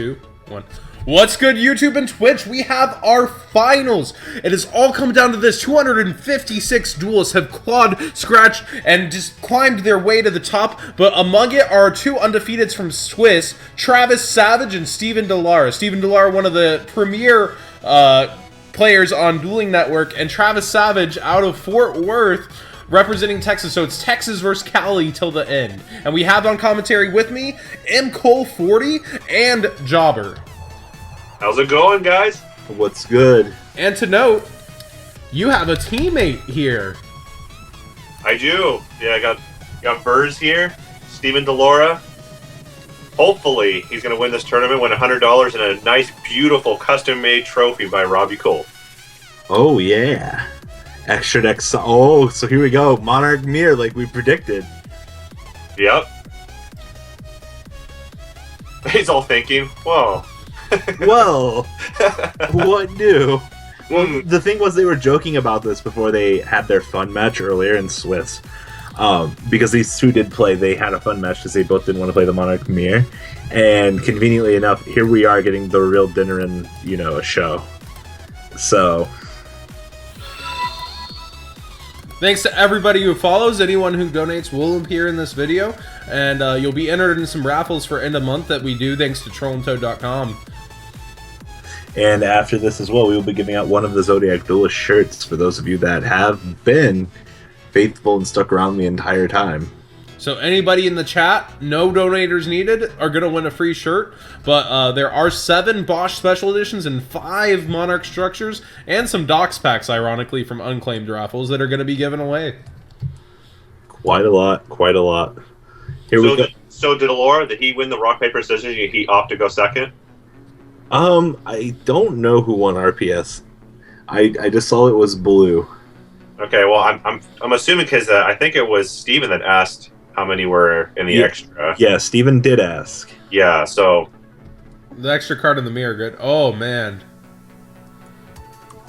2, 1. What's good, YouTube and Twitch? We have our finals. It has all come down to this. 256 duelists have clawed, scratched, and just climbed their way to the top. But among it are two undefeateds from Swiss, Travis Savage and Steven Lara. Steven Lara, one of the premier players on Dueling Network, and Travis Savage out of Fort Worth, representing Texas. So it's Texas versus Cali till the end. And we have on commentary with me Cole40 and Jobber. How's it going, guys? What's good? And to note, you have a teammate here. I do. Yeah, I got Burrs here, Steven Lara. Hopefully, he's going to win this tournament, win $100 and a nice, beautiful, custom-made trophy by Robbie Cole. Oh, yeah. Extra deck. Oh, so here we go. Monarch mirror, like we predicted. Yep. He's all thinking, whoa. Whoa. What new? Well, the thing was they were joking about this before they had their fun match earlier in Swiss. Because these two did play, they had a fun match because they both didn't want to play the Monarch mirror. And conveniently enough, here we are getting the real dinner and, you know, a show. So... Thanks to everybody who follows. Anyone who donates will appear in this video. And you'll be entered in some raffles for end of month that we do thanks to trollandtoad.com. And after this as well, we will be giving out one of the Zodiac Duelist shirts for those of you that have been faithful and stuck around the entire time. So anybody in the chat, no donators needed, are going to win a free shirt. But there are 7 Bosch Special Editions and 5 Monarch structures and some Docs packs, ironically, from unclaimed raffles that are going to be given away. Quite a lot, quite a lot. Here we go. So did Lara, did he win the rock, paper, scissors, and he opt to go second? I don't know who won RPS. I just saw it was blue. Okay, well, I'm assuming because I think it was Steven that asked how many were in the extra. Yeah, Steven did ask. Yeah, so... The extra card in the mirror, good. Oh, man.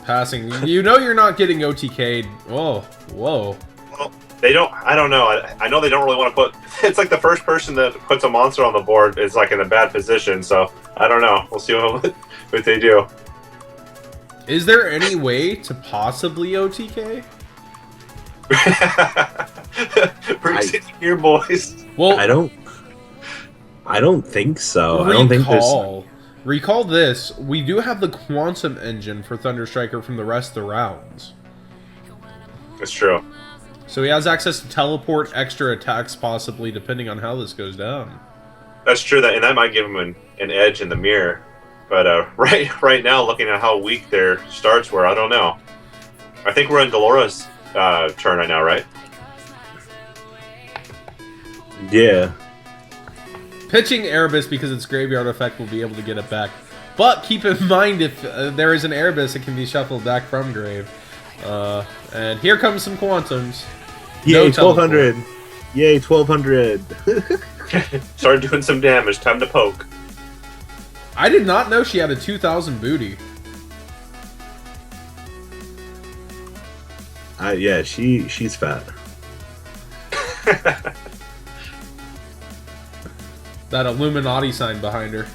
Passing. You know you're not getting OTK'd. Whoa, whoa. Well, they don't... I don't know. I know they don't really want to put... It's like the first person that puts a monster on the board is like in a bad position, so I don't know. We'll see what they do. Is there any way to possibly OTK? Bring it here, boys. Well, I don't think so. I don't think there's... Recall this. We do have the Quantum Engine for Thunder Striker from the rest of the rounds. That's true. So he has access to teleport, extra attacks, possibly, depending on how this goes down. That's true, and that might give him an edge in the mirror. But right now, looking at how weak their starts were, I don't know. I think we're in Dolores' turn right now, right? Yeah. Pitching Erebus because its graveyard effect will be able to get it back. But keep in mind, if there is an Erebus, it can be shuffled back from grave. And here comes some Quantums. Yay, 1200. Yay, 1200. Started doing some damage. Time to poke. I did not know she had a 2000 booty. Yeah, she's fat. That Illuminati sign behind her.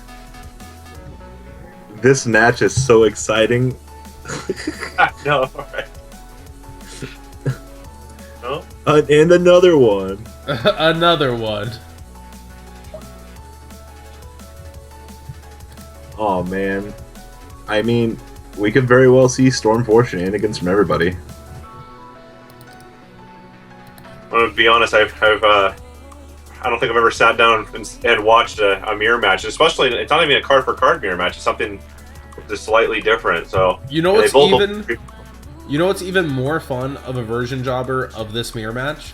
This match is so exciting. I know, right? Oh? And another one. Another one. Oh man. I mean, we could very well see Stormforce shenanigans from everybody. I'm gonna be honest, I don't think I've ever sat down and watched a mirror match. Especially, it's not even a card for card mirror match. It's something just slightly different. So you know what's even more fun of a version, Jobber, of this mirror match?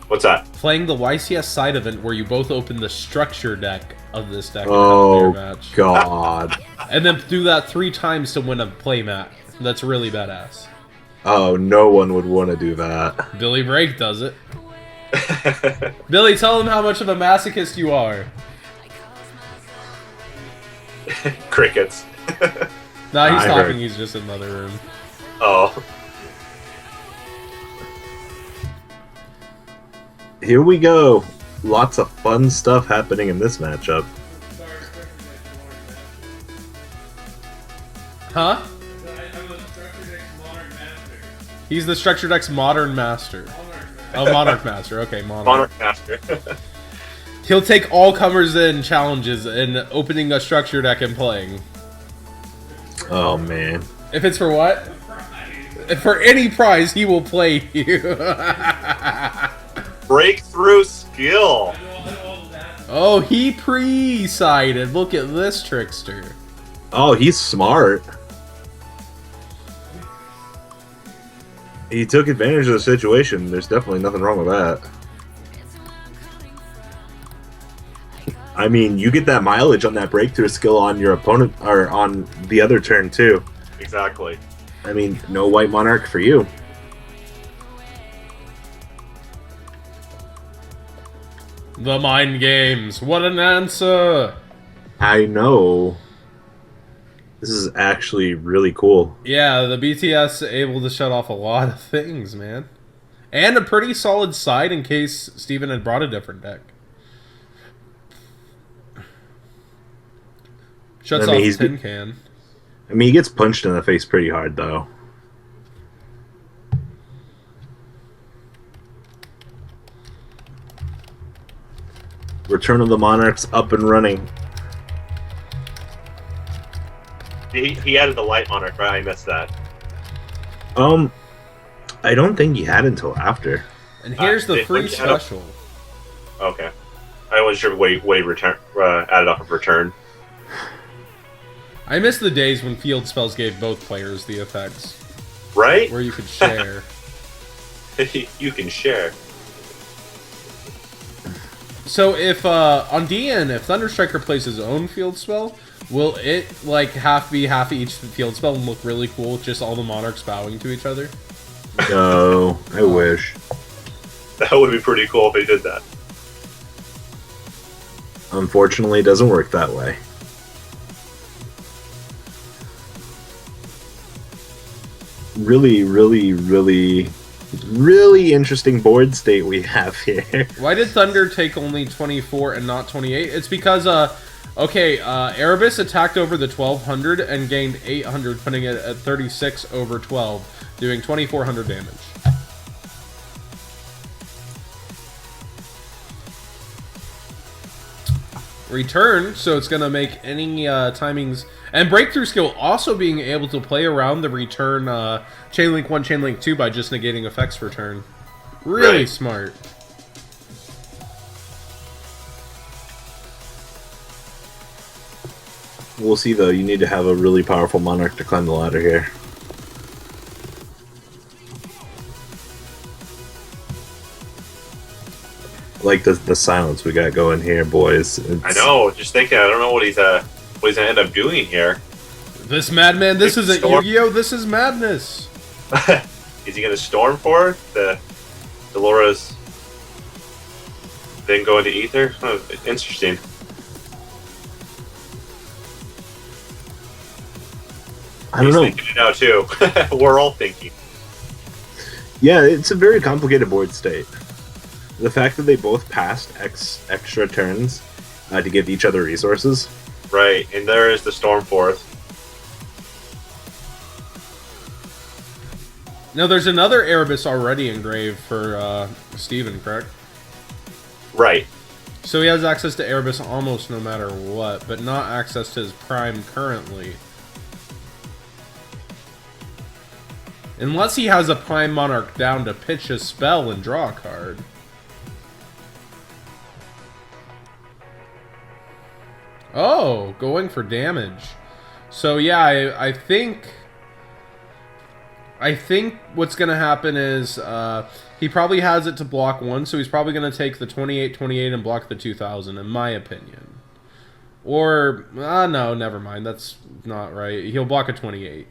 What's that? Playing the YCS side event where you both open the structure deck of this deck and oh have a mirror match. God! And then do that 3 times to win a play mat. That's really badass. Oh, no one would want to do that. Billy Brake does it. Billy, tell them how much of a masochist you are. Crickets. Nah, he's I talking. heard. He's just in another room. Oh. Here we go. Lots of fun stuff happening in this matchup. He's the Structure Deck's Modern Master. Oh, Monarch Master. Okay, Monarch Master. He'll take all comers in challenges and opening a Structure Deck and playing. Oh, man. If it's for what? For any prize, he will play you. Breakthrough skill. Oh, he pre-sided. Look at this trickster. Oh, he's smart. He took advantage of the situation. There's definitely nothing wrong with that. I mean, you get that mileage on that breakthrough skill on your opponent, or on the other turn, too. Exactly. I mean, no White Monarch for you. The mind games. What an answer. I know. This is actually really cool. Yeah, the BTS able to shut off a lot of things, man. And a pretty solid side in case Steven had brought a different deck. Shuts off the tin can. I mean, he gets punched in the face pretty hard, though. Return of the Monarchs up and running. He added the Light Monarch, right? I missed that. I don't think he had until after. And here's the free special. Okay. I wasn't sure what he return, added off of return. I miss the days when field spells gave both players the effects. Right? Where you could share. You can share. So if, on DN, if Thunderstriker plays his own field spell, will it, like, half each field spell and look really cool with just all the Monarchs bowing to each other? No, I wish. That would be pretty cool if they did that. Unfortunately, it doesn't work that way. Really, really, really, really interesting board state we have here. Why did Thunder take only 24 and not 28? It's because, Erebus attacked over the 1200 and gained 800, putting it at 36 over 12, doing 2400 damage. Return, so it's going to make any timings... And Breakthrough Skill also being able to play around the return Chainlink 1, Chainlink 2 by just negating effects for turn. Really smart. We'll see, though. You need to have a really powerful Monarch to climb the ladder here. Like the silence we got going here, boys. I know. Just thinking. I don't know what he's gonna end up doing here. This madman. This isn't Yu-Gi-Oh. This is madness. Is he gonna storm for the Laura's then go into ether? Oh, interesting. I don't know. He's thinking it now too. We're all thinking. Yeah, it's a very complicated board state. The fact that they both passed extra turns to give each other resources. Right, and there is the Stormforth. No, there's another Erebus already engraved for Steven, correct? Right. So he has access to Erebus almost no matter what, but not access to his Prime currently. Unless he has a Prime Monarch down to pitch his spell and draw a card. Oh, going for damage. So yeah, I think what's going to happen is he probably has it to block 1, so he's probably going to take the 28 and block the 2000, in my opinion. Or, no, never mind. That's not right. He'll block a 28.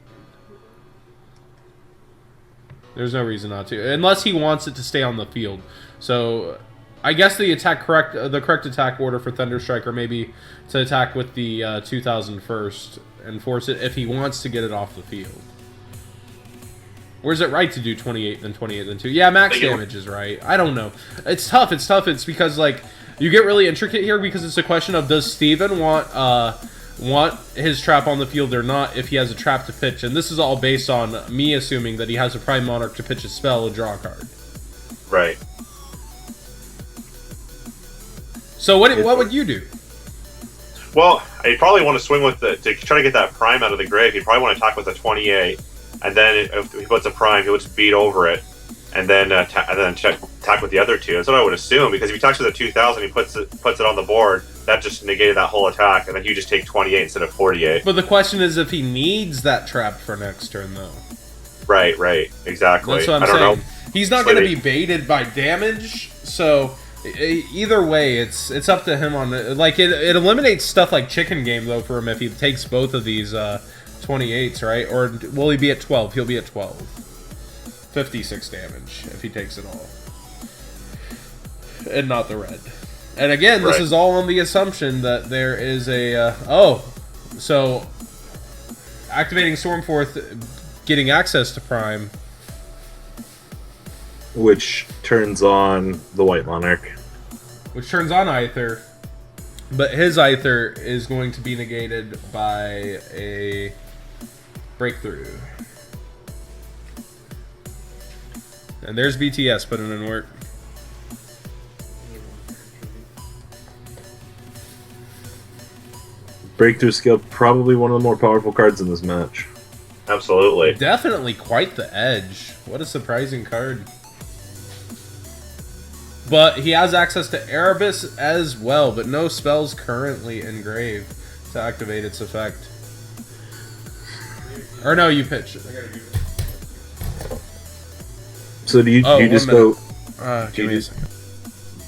There's no reason not to. Unless he wants it to stay on the field. So, I guess the correct attack order for Thunderstriker may be to attack with the 2000 first and force it if he wants to get it off the field. Or is it right to do 28, then 28, then 2? Yeah, max damage is right. I don't know. It's tough. It's tough. It's because, like, you get really intricate here because it's a question of does Steven want want his trap on the field or not if he has a trap to pitch. And this is all based on me assuming that he has a Prime Monarch to pitch a spell and draw a card. Right. So what would you do? Well, I'd probably want to swing with to try to get that Prime out of the grave. He'd probably want to attack with a 28, and then if he puts a Prime, he would just beat over it, and then attack with the other two. That's what I would assume, because if he attacks with a 2000, he puts it on the board. That just negated that whole attack, and then you just take 28 instead of 48. But the question is if he needs that trap for next turn, though. Right, exactly. That's what I'm saying. He's not going to be baited by damage, so either way, it's up to him on like it eliminates stuff like chicken game though for him if he takes both of these 28s, right? Or will he be at 12? He'll be at 12. 56 damage if he takes it all, and not the red. And again, this is all on the assumption that there is a so activating Stormforth, getting access to Prime, which turns on the White Monarch. Which turns on Aether, but his Aether is going to be negated by a breakthrough. And there's BTS putting in work. Breakthrough skill, probably one of the more powerful cards in this match. Absolutely. Definitely quite the edge. What a surprising card. But he has access to Erebus as well, but no spells currently engraved to activate its effect. Or no, you pitch it. So do you just go? Do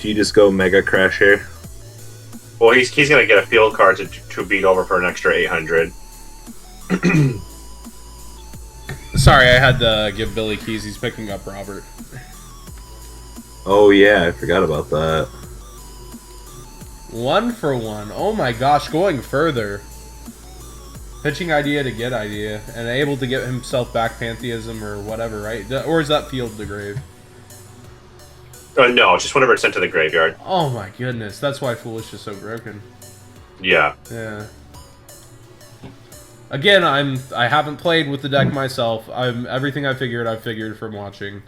you just go Mega Crash here? Well, he's gonna get a field card to beat over for an extra 800. Sorry, I had to give Billy keys. He's picking up Robert. Oh yeah, I forgot about that. 1 for 1. Oh my gosh, going further. Pitching idea to get idea, and able to get himself back Pantheism or whatever, right? Or is that field the grave? No, just whenever it's sent to the graveyard. Oh my goodness, that's why Foolish is so broken. Yeah. Yeah. Again, I haven't played with the deck myself. Everything I've figured from watching.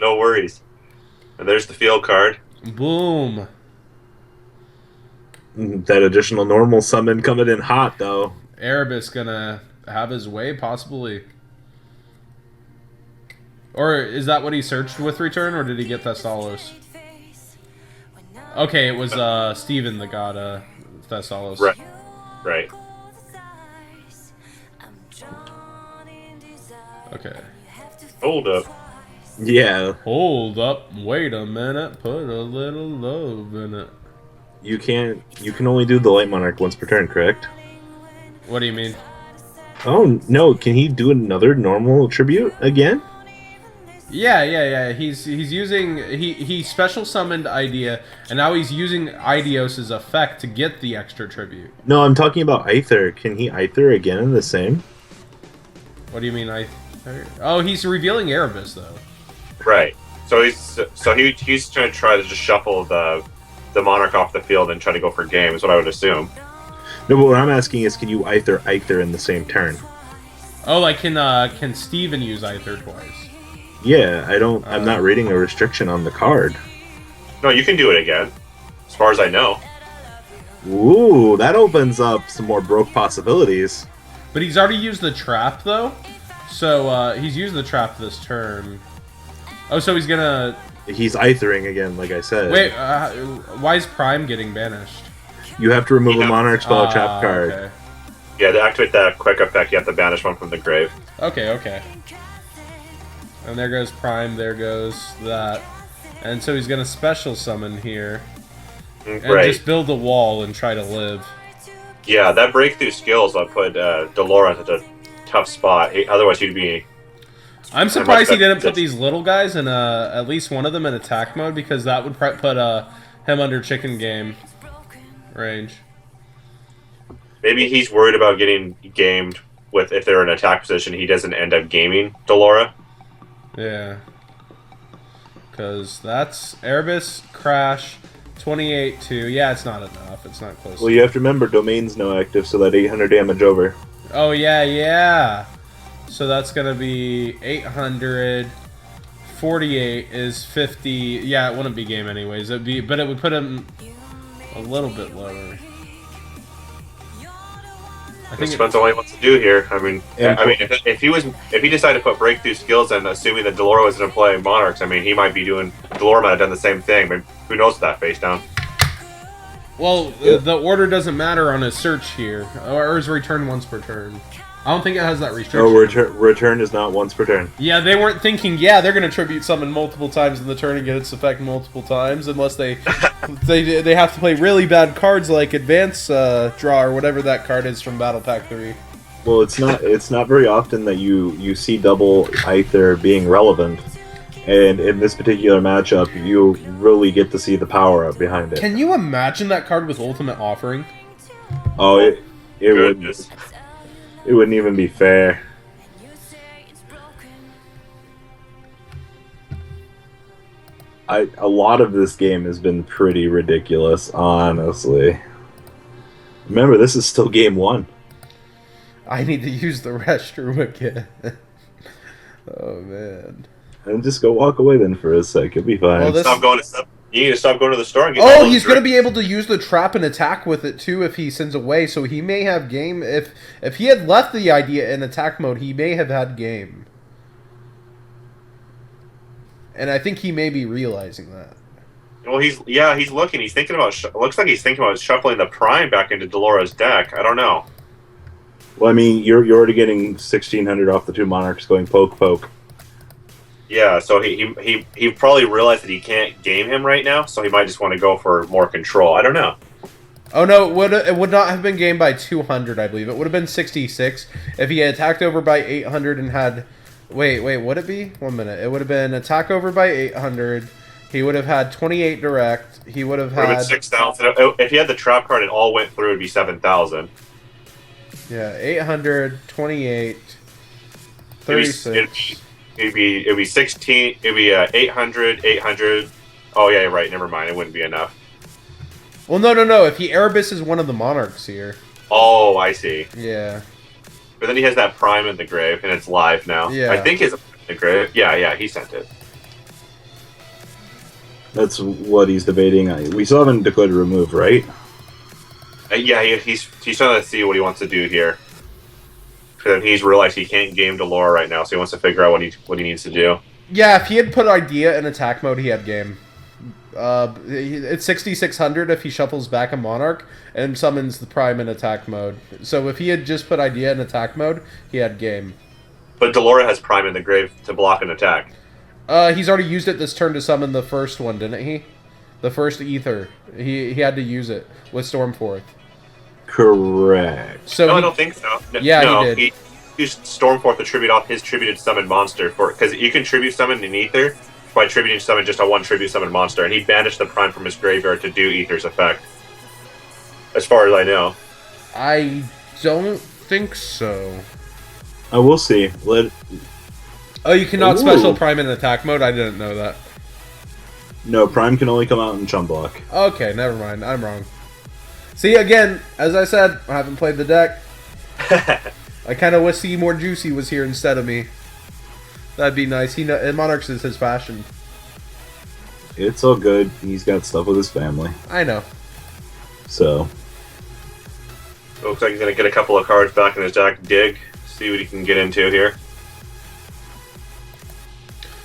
No worries. And there's the field card. Boom. That additional normal summon coming in hot, though. Erebus gonna have his way, possibly. Or is that what he searched with return, or did he get Thessalos? Okay, it was Steven that got Thessalos. Right. Okay. Hold up. Yeah. Hold up. Wait a minute. Put a little love in it. You can only do the Light Monarch once per turn, correct? What do you mean? Oh no, can he do another normal tribute again? Yeah. He's using he special summoned Idea, and now he's using Idios' effect to get the extra tribute. No, I'm talking about Aether. Can he Aether again in the same? What do you mean Oh, he's revealing Erebus though. Right. So he's going to try to just shuffle the Monarch off the field and try to go for game, is what I would assume. No, but what I'm asking is, can you Aether in the same turn? Oh, like can Steven use Aether twice? Yeah, I'm not reading a restriction on the card. No, you can do it again, as far as I know. Ooh, that opens up some more broke possibilities. But he's already used the trap though, so he's used the trap this turn. Oh, so he's Aethering again, like I said. Wait, why is Prime getting banished? You have to remove a Monarch spell trap card. Okay. Yeah, to activate that quick effect, you have to banish one from the grave. Okay. And there goes Prime, there goes that. And so he's going to special summon here. And just build a wall and try to live. Yeah, that breakthrough skills will put Delora into a tough spot. Otherwise, he'd be... I'm surprised he didn't put these little guys in at least one of them in attack mode, because that would put him under chicken game range. Maybe he's worried about getting gamed with if they're in attack position. He doesn't end up gaming Delora. Yeah. Because that's Erebus, Crash, 28 2. Yeah, it's not enough. It's not close. Well, you have to remember, Domain's no active, so that 800 damage over. Oh, yeah, yeah. So that's going to be 800. 48 is 50. Yeah, it wouldn't be game anyways. It'd be, but it would put him a little bit lower. I think it depends on what he wants to do here. I mean, if he decided to put breakthrough skills in, assuming that Delora was going to play Monarchs, I mean, he might be doing. Delora might have done the same thing, but who knows with that face down? Well, the order doesn't matter on his search here, or his return once per turn. I don't think it has that restriction. Oh, return is not once per turn. Yeah, they weren't thinking, yeah, they're going to tribute summon multiple times in the turn and get its effect multiple times, unless they they have to play really bad cards like Advance Draw or whatever that card is from Battle Pack 3. Well, it's not very often that you see double Aether being relevant, and in this particular matchup, you really get to see the power up behind it. Can you imagine that card with Ultimate Offering? Oh, it wouldn't even be fair. A lot of this game has been pretty ridiculous, honestly. Remember, this is still game 1. I need to use the restroom again. Oh, man. And just go walk away then for a sec. It'll be fine. Well, you need to stop going to the store and get Oh, he's going to be able to use the trap and attack with it, too, if he sends away. So he may have game. If he had left the idea in attack mode, he may have had game. And I think he may be realizing that. Well, he's looking. He's thinking about. Looks like he's thinking about shuffling the Prime back into Delora's deck. I don't know. Well, I mean, you're already getting 1,600 off the 2 Monarchs going poke. Yeah, so he probably realized that he can't game him right now, so he might just want to go for more control. I don't know. Oh no, it would not have been gamed by 200, I believe. It would have been 66 if he had attacked over by 800 and had. Wait, would it be? 1 minute. It would have been attack over by 800. He would have had 28 direct. He would have had 6,000. If he had the trap card and all went through, it'd be 7,000. Yeah, 800, 28, 36. It'd be 16. It'd be 800, 800. Oh yeah, you're right. Never mind. It wouldn't be enough. Well, no. If he Erebus is one of the Monarchs here. Oh, I see. Yeah. But then he has that Prime in the grave, and it's live now. Yeah. I think it's in the grave. Yeah. He sent it. That's what he's debating. We still haven't declared remove, right? Yeah, he's trying to see what he wants to do here. Because he's realized he can't game Delora right now, so he wants to figure out what he needs to do. Yeah, if he had put Idea in attack mode, he had game. It's 6,600 if he shuffles back a Monarch and summons the Prime in attack mode. So if he had just put Idea in attack mode, he had game. But Delora has Prime in the grave to block an attack. He's already used it this turn to summon the first one, didn't he? The first Ether. He had to use it with Stormforth. Correct. So no, I don't think so. Yeah, he did. He used Stormforth to tribute off his tributed summon monster because you can tribute summon an Ether by tributing summon just a 1 tribute summon monster, and he banished the Prime from his graveyard to do Ether's effect. As far as I know. I don't think so. I will see. Oh, you cannot Ooh. special Prime in attack mode? I didn't know that. No, Prime can only come out in chum block. Okay, never mind. I'm wrong. See, again, as I said, I haven't played the deck. I kind of wish Seymour Juicy was here instead of me. That'd be nice. Monarchs is his fashion. It's all good. He's got stuff with his family. I know. So. Looks like he's going to get a couple of cards back in his deck. Dig. See what he can get into here.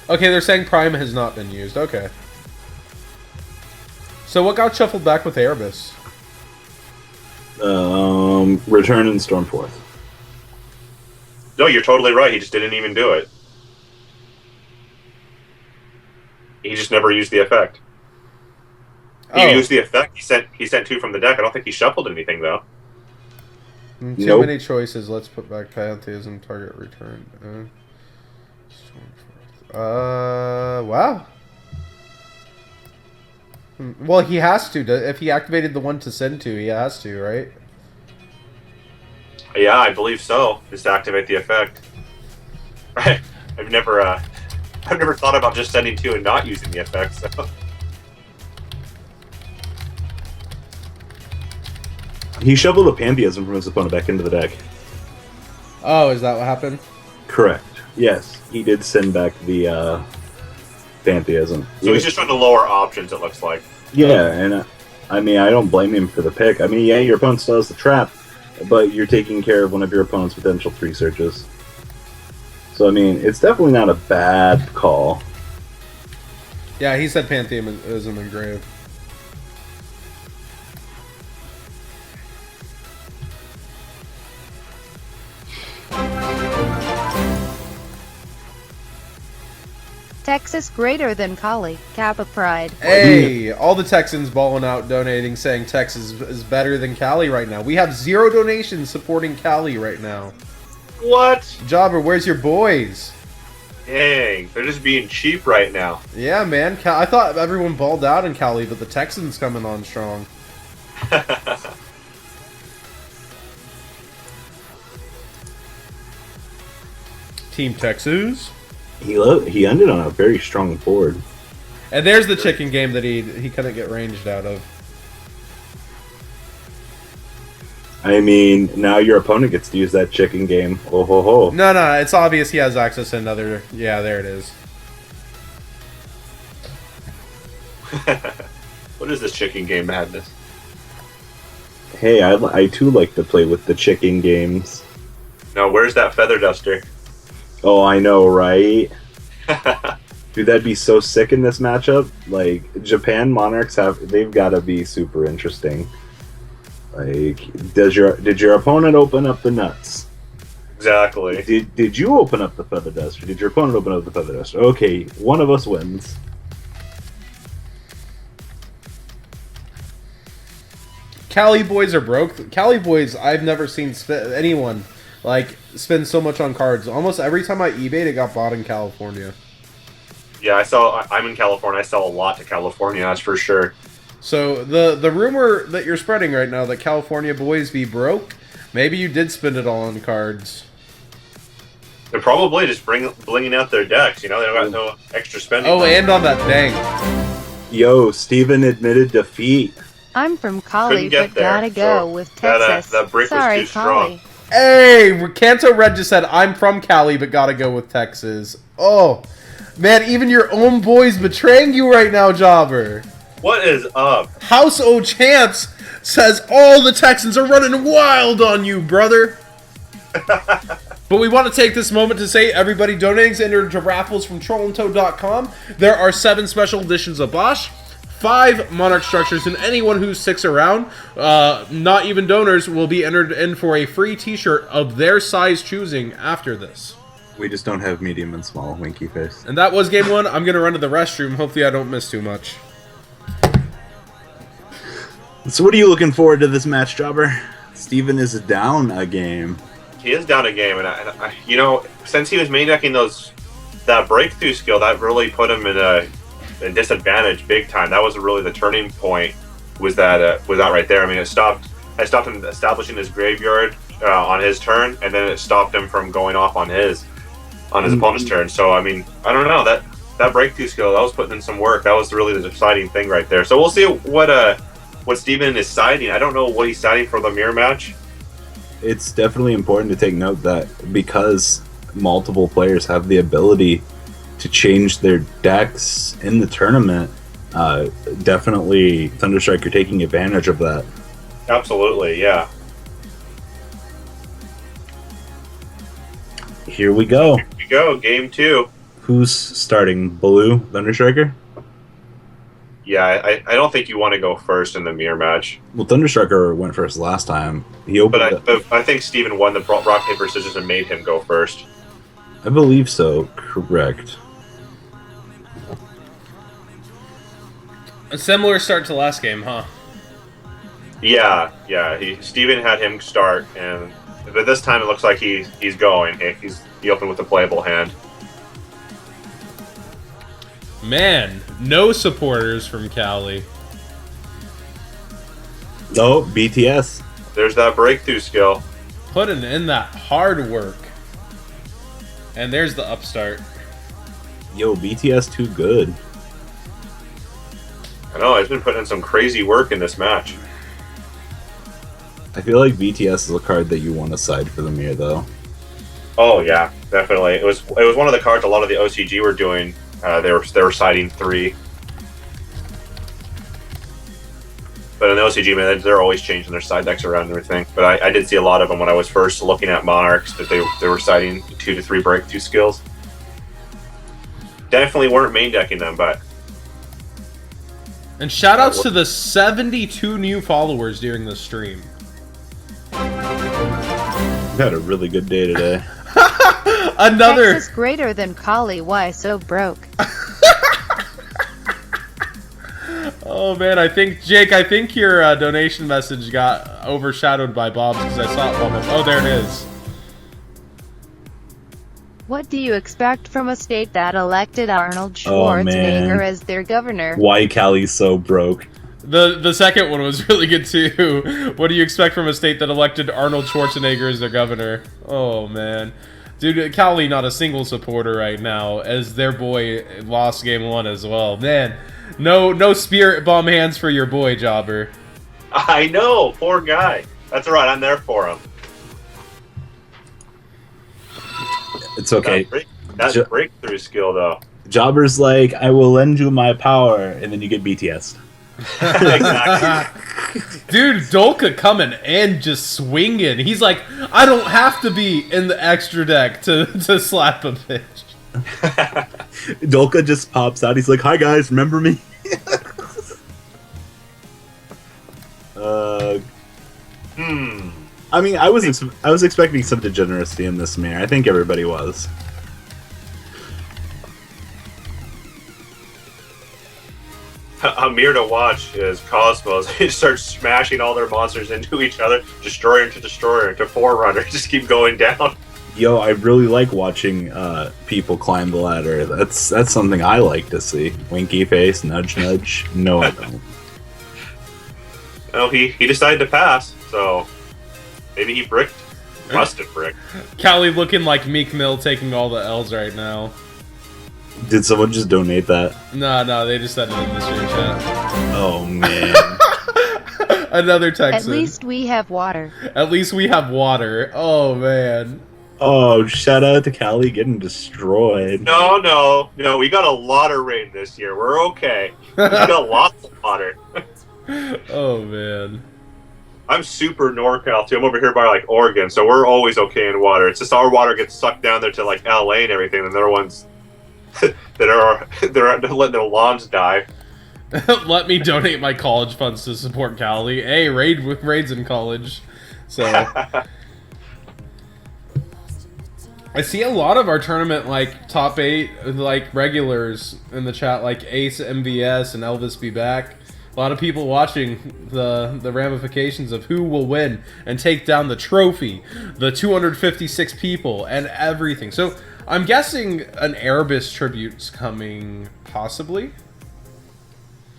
Okay, they're saying Prime has not been used. Okay. So what got shuffled back with Erebus? Return and Stormforth. No, you're totally right. He just didn't even do it. He just never used the effect. He used the effect. He sent 2 from the deck. I don't think he shuffled anything though. Too many choices. Let's put back Pantheism. Target return. Wow. Well, he has to. If he activated the one to send to, he has to, right? Yeah, I believe so. Just activate the effect. I've never thought about just sending 2 and not using the effect. So. He shuffled a Pantheism from his opponent back into the deck. Oh, is that what happened? Correct. Yes, he did send back the Pantheism. So he's just trying to lower options, it looks like. Yeah, and I mean, I don't blame him for the pick. I mean, yeah, your opponent still has the trap, but you're taking care of one of your opponent's potential 3 searches. So, I mean, it's definitely not a bad call. Yeah, he said Pantheism engraved. Texas greater than Cali. Kappa Pride. Hey, all the Texans balling out, donating, saying Texas is better than Cali right now. We have 0 donations supporting Cali right now. What? Jobber, where's your boys? Dang, they're just being cheap right now. Yeah, man. I thought everyone balled out in Cali, but the Texans coming on strong. Team Texas. He ended on a very strong board. And there's the chicken game that he couldn't get ranged out of. I mean, now your opponent gets to use that chicken game. Oh ho ho. No, it's obvious he has access to another... Yeah, there it is. What is this chicken game madness? Hey, I too like to play with the chicken games. No, where's that feather duster? Oh, I know, right? Dude, that'd be so sick in this matchup. Like, Japan Monarchs they've got to be super interesting. Like, did your opponent open up the nuts? Exactly. Did you open up the feather duster? Did your opponent open up the feather duster? Okay, one of us wins. Cali boys are broke. Cali boys, I've never seen anyone like spend so much on cards. Almost every time I eBayed, it got bought in California. Yeah, I'm in California. I sell a lot to California, that's for sure. So the rumor that you're spreading right now that California boys be broke, maybe you did spend it all on cards. They're probably just blinging out their decks. You know, they don't got no extra spending. Oh, money. and on that bank. Yo, Steven admitted defeat. I'm from Cali, Couldn't get but there, gotta go so with Texas. that brick was Sorry, too strong. Cali. Hey, Kanto Red just said, I'm from Cali, but gotta go with Texas. Oh, man, even your own boys betraying you right now, Jobber. What is up? House O'Chance says all the Texans are running wild on you, brother. But we want to take this moment to say everybody donating is entered into raffles from trollandtoad.com. There are 7 special editions of Bosch, 5 Monarch structures, and anyone who sticks around, not even donors, will be entered in for a free t-shirt of their size choosing after this. We just don't have medium and small, winky face. And that was game 1. I'm going to run to the restroom. Hopefully I don't miss too much. So what are you looking forward to this match, Jobber? Steven is down a game. He is down a game, and I you know, since he was main decking that breakthrough skill, that really put him in a disadvantage big time. That was really the turning point. Was that right there? I mean, I stopped him establishing his graveyard on his turn, and then it stopped him from going off on his opponent's turn. So I mean, I don't know, that breakthrough skill, that was putting in some work. That was really the deciding thing right there. So we'll see what Steven is siding. I don't know what he's siding for the mirror match. It's definitely important to take note that because multiple players have the ability to change their decks in the tournament, definitely Thunderstrike are taking advantage of that. Absolutely, yeah. Here we go. Here we go, game 2. Who's starting? Blue Thunderstriker? Yeah, I don't think you want to go first in the mirror match. Well, Thunderstriker went first last time. He opened. But I think Steven won the rock, paper, scissors and made him go first. I believe so. Correct. A similar start to last game, huh? Yeah. Steven had him start, but this time it looks like he's going. He opened with a playable hand. Man, no supporters from Cali. Oh, BTS. There's that breakthrough skill. Putting in that hard work. And there's the upstart. Yo, BTS too good. I know, he's been putting in some crazy work in this match. I feel like BTS is a card that you want to side for the mirror, though. Oh yeah, definitely. It was one of the cards a lot of the OCG were doing. They were siding 3. But in the OCG, man, they're always changing their side decks around and everything. But I did see a lot of them when I was first looking at Monarchs that they were siding 2 to 3 breakthrough skills. Definitely weren't main decking them, but. And shoutouts to the 72 new followers during the stream. You had a really good day today. Another. Texas greater than Kali. Why so broke? Oh man, Jake, I think your donation message got overshadowed by Bob's because I saw it bubble. Oh, there it is. What do you expect from a state that elected Arnold Oh, man. Schwarzenegger as their governor? Why Cali's so broke? The second one was really good too. What do you expect from a state that elected Arnold Schwarzenegger as their governor? Oh man. Dude, Cali not a single supporter right now, as their boy lost game 1 as well. Man, no spirit bomb hands for your boy, Jobber. I know, poor guy. That's all right, I'm there for him. It's okay. That's breakthrough skill, though. Jobber's like, I will lend you my power, and then you get BTS. Exactly. Dude, Dolka coming and just swinging. He's like, I don't have to be in the extra deck to slap a bitch. Dolka just pops out. He's like, hi guys, remember me? I mean, I was expecting some degeneracy in this mirror. I think everybody was. A mirror to watch is Cosmos. They start smashing all their monsters into each other, destroyer to Forerunner. Just keep going down. Yo, I really like watching people climb the ladder. That's something I like to see. Winky face, nudge, nudge. No, I don't. Well, he decided to pass, so maybe he bricked. Must have bricked. Cali looking like Meek Mill taking all the L's right now. Did someone just donate that? No, they just said it in the stream chat. Oh man. Another Texan. At least we have water. At least we have water. Oh man. Oh, shout out to Cali getting destroyed. No, we got a lot of rain this year. We're okay. We got lots of water. Oh man. I'm super NorCal too. I'm over here by like Oregon, so we're always okay in water. It's just our water gets sucked down there to like LA and everything, and the other ones they're letting their lawns die. Let me donate my college funds to support Cali. Hey, raids in college. So I see a lot of our tournament like top 8 like regulars in the chat, like Ace MVS and Elvis Be Back. A lot of people watching the ramifications of who will win and take down the trophy, the 256 people, and everything. So I'm guessing an Erebus tribute's coming, possibly.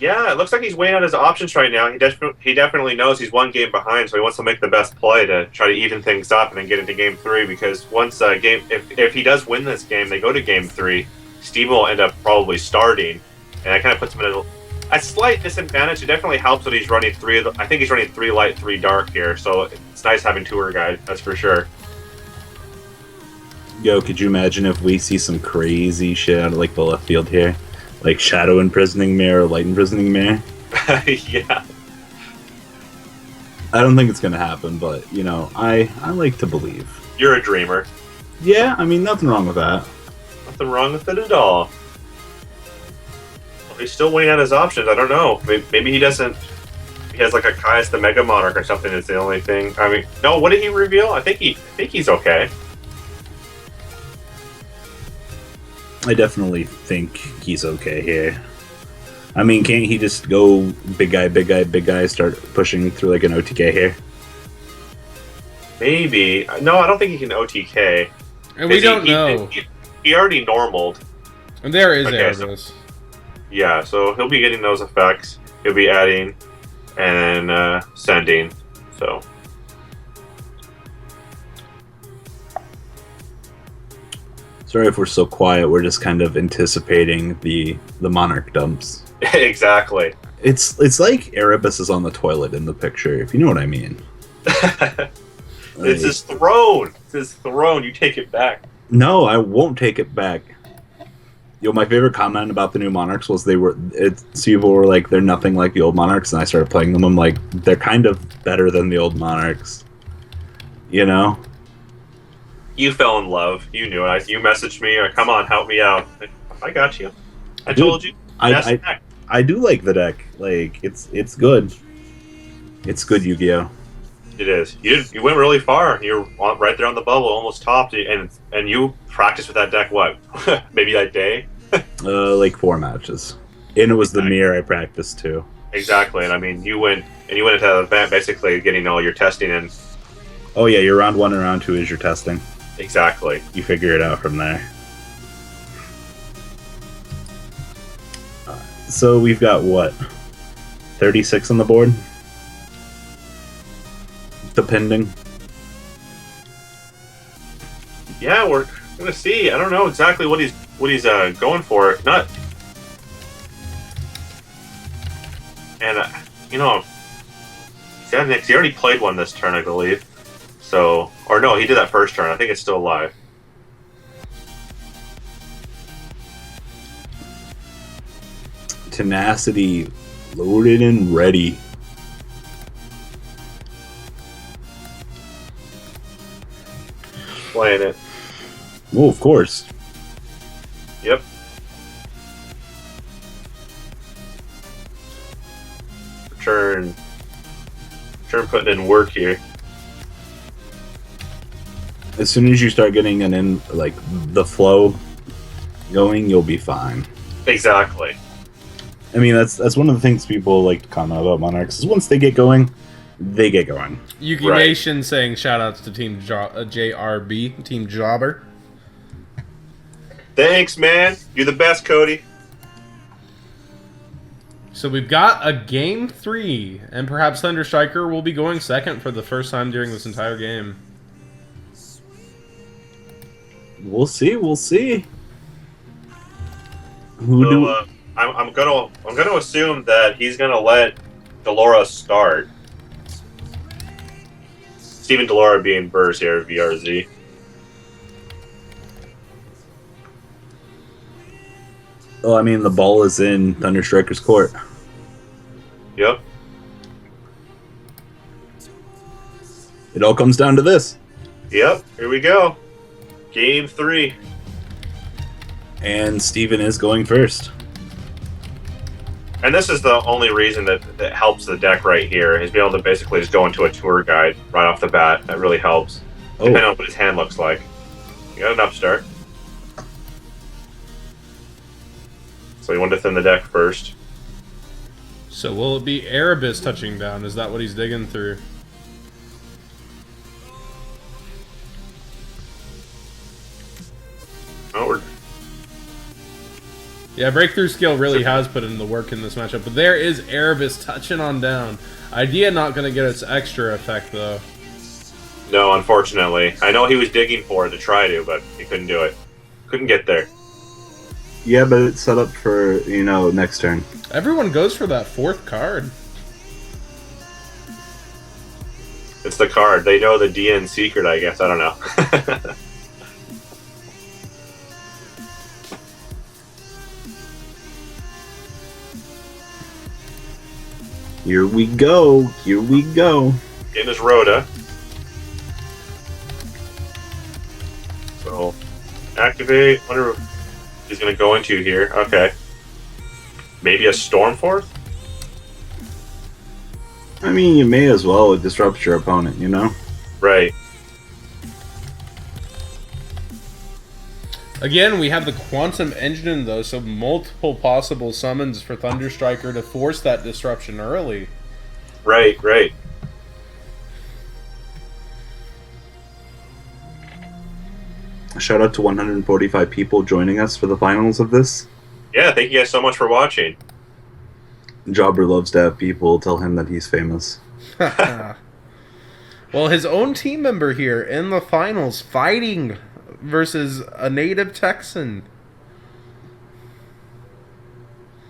Yeah, it looks like he's weighing out his options right now. He definitely knows he's 1 game behind, so he wants to make the best play to try to even things up and then get into game 3. Because once if he does win this game, they go to game 3. Steve will end up probably starting, and that kind of puts him in a slight disadvantage. It definitely helps that he's running 3. I think he's running 3 light, 3 dark here, so it's nice having tour guide. That's for sure. Yo, could you imagine if we see some crazy shit out of like the left field here? Like Shadow Imprisoning Mirror, Light Imprisoning Mirror? Yeah. I don't think it's gonna happen, but, you know, I like to believe. You're a dreamer. Yeah, I mean, nothing wrong with that. Nothing wrong with it at all. Well, he's still weighing out his options. I don't know. Maybe he doesn't... He has like a Caius the Mega Monarch or something is the only thing. I mean, no, what did he reveal? I think he's okay. I definitely think he's okay here. I mean, can't he just go big guy, start pushing through like an OTK here? Maybe. No, I don't think he can OTK. And we don't know. He already normaled. And there is Okay, Erebus. Yeah, so he'll be getting those effects. He'll be adding and sending. So. Sorry if we're so quiet. We're just kind of anticipating the Monarch dumps. Exactly. It's like Erebus is on the toilet in the picture, if you know what I mean. It's his throne. It's his throne. You take it back. No, I won't take it back. Yo, my favorite comment about the new Monarchs was people were like, they're nothing like the old Monarchs, and I started playing them. I'm like, they're kind of better than the old Monarchs. You know? You fell in love. You knew it. You messaged me, or come on, help me out. I got you. I told you. I do like the deck. Like, it's good. It's good, Yu-Gi-Oh! It is. You went really far. You're right there on the bubble, almost topped, and you practiced with that deck. What? Maybe that day. Like 4 matches, and it was the mirror I practiced too. Exactly, and I mean, you went into the event basically getting all your testing in. Oh yeah, your round 1 and round 2 is your testing. Exactly. You figure it out from there. So we've got what? 36 on the board? Depending. Yeah, we're gonna see. I don't know exactly what he's going for. Not, and he already played one this turn, I believe. So, or no, he did that first turn. I think it's still alive. Tenacity loaded and ready. Playing it. Oh, of course. Yep. Return putting in work here. As soon as you start getting the flow going, you'll be fine. Exactly. I mean, that's one of the things people like to comment about Monarchs is once they get going, they get going. Yugi Nation saying shoutouts to Team JRB, Team Jobber. Thanks, man. You're the best, Cody. So we've got a game 3, and perhaps Thunder Striker will be going second for the first time during this entire game. We'll see. I'm gonna assume that he's gonna let Delora start. Steven Delora being Burrs here, VRZ. Well, I mean, the ball is in Thunder Striker's court. Yep. It all comes down to this. Yep. Here we go. Game 3. And Steven is going first. And this is the only reason that helps the deck right here, is being able to basically just go into a tour guide right off the bat. That really helps. Oh. Depending on what his hand looks like. You got an upstart. So you want to thin the deck first. So will it be Erebus touching down? Is that what he's digging through? Oh, Yeah, Breakthrough Skill really has put in the work in this matchup. But there is Erebus touching on down. Idea not going to get its extra effect, though. no, unfortunately. I know he was digging for it to try to, but he couldn't do it. Couldn't get there. Yeah, but it's set up for, next turn. Everyone goes for that 4th card. It's the card. They know the DN secret, I guess. I don't know. Here we go. Getting his Rhoda. So, activate. Wonder what he's going to go into here. Okay. Maybe a Stormforth? I mean, you may as well disrupt your opponent, Right. Again, we have the Quantum Engine, though, so multiple possible summons for Thunder Striker to force that disruption early. Right. Shout out to 145 people joining us for the finals of this. Yeah, thank you guys so much for watching. Jobber loves to have people tell him that he's famous. Well, his own team member here in the finals fighting versus a native Texan.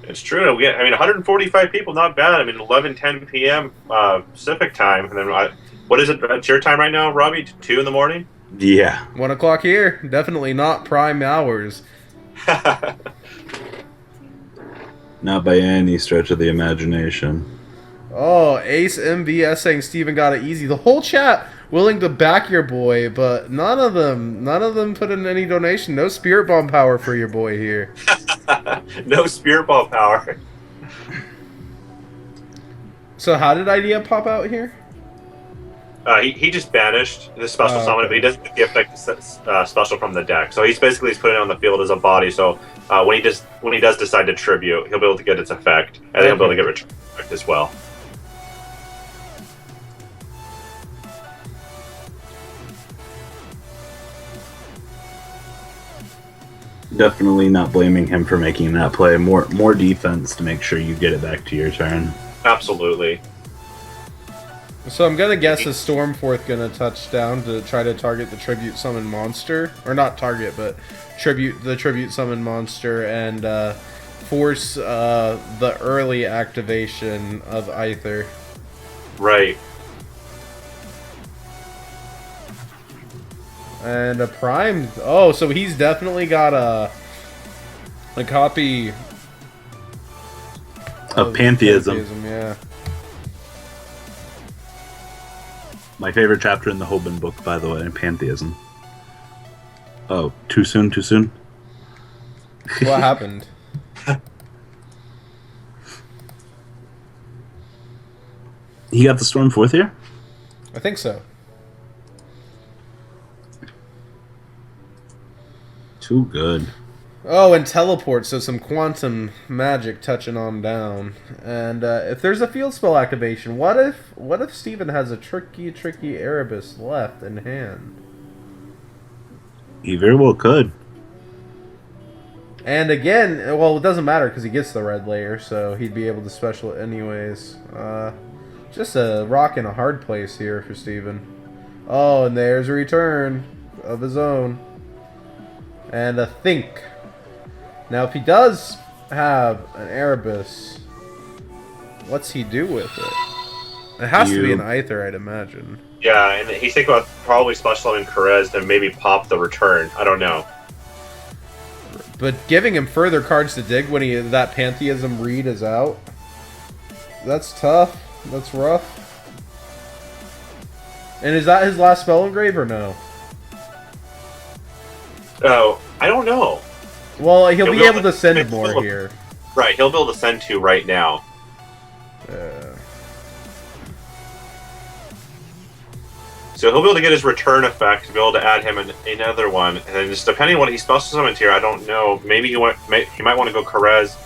It's true. I mean, 145 people, not bad. I mean, 11:10 p.m. Pacific time, and then what is it? It's your time right now, Robbie. 2 in the morning. Yeah. 1 o'clock here. Definitely not prime hours. Not by any stretch of the imagination. Oh, Ace MVS saying Steven got it easy. The whole chat willing to back your boy, but none of them put in any donation. No spirit bomb power for your boy here. No spirit ball power. So how did idea pop out here? He just banished the special summon, okay. but he doesn't get the effect special from the deck. So he's basically putting it on the field as a body. So when he does decide to tribute, he'll be able to get its effect, and then he'll be able to get return effect as well. Definitely not blaming him for making that play. More defense to make sure you get it back to your turn. Absolutely. So I'm gonna guess a Stormforth gonna touch down to try to target the tribute summon monster, or not target, but the tribute summon monster and force the early activation of Aether. Right. And a prime. Oh, so he's definitely got a copy Of Pantheism. Yeah. My favorite chapter in the Hoban book, by the way, Pantheism. Oh, too soon? Too soon? What happened? He got the Stormforth here? I think so. Too good. Oh, and teleport, so some quantum magic touching on down. And if there's a field spell activation, what if Steven has a tricky Erebus left in hand? He very well could. And again, well, it doesn't matter because he gets the red layer, so he'd be able to special it anyways. Just a rock in a hard place here for Steven. Oh, and there's a return of his own. And a think. Now, if he does have an Erebus, what's he do with it? It has to be an Aether, I'd imagine. Yeah, and he's thinking about probably special summon Perez, then maybe pop the return. I don't know. But giving him further cards to dig when that Pantheism read is out, that's tough. That's rough. And is that his last spell engrave or no? Oh, I don't know. Well, he'll be able to send more here. Right, he'll be able to send 2 right now. So he'll be able to get his return effect, be able to add him another one, and then just depending on what he special summons here, I don't know. Maybe he might want to go Karez,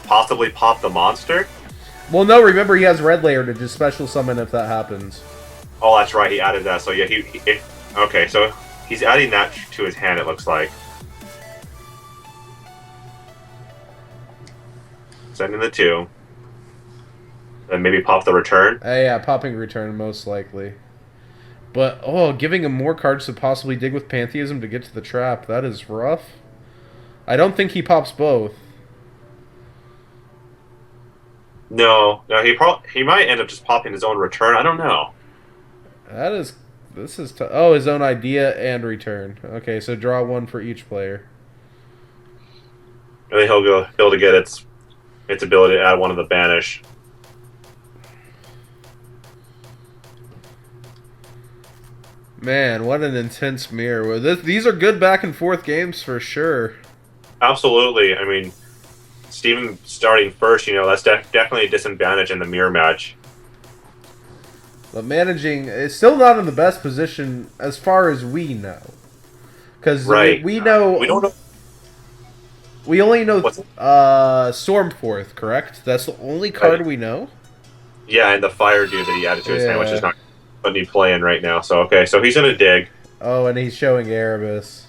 possibly pop the monster. Well, no, remember he has red layer to just special summon if that happens. Oh, that's right, he added that. So yeah, okay, so he's adding that to his hand. It looks like sending the 2, and maybe pop the return. Yeah, popping return most likely. But, oh, giving him more cards to possibly dig with Pantheism to get to the trap, that is rough. I don't think he pops both. No, he might end up just popping his own return. I don't know. This is oh, his own idea and return. Okay, so draw 1 for each player. And then he'll be able to get its ability to add 1 of the banish. Man, what an intense mirror. These are good back and forth games for sure. Absolutely. I mean, Steven starting first, that's definitely a disadvantage in the mirror match. But managing is still not in the best position as far as we know. Because we know... we don't know. We only know Stormforth, correct? That's the only card we know? Yeah, and the fire dude that he added to his hand, which is not any playing right now. So, okay, so he's going to dig. Oh, and he's showing Erebus.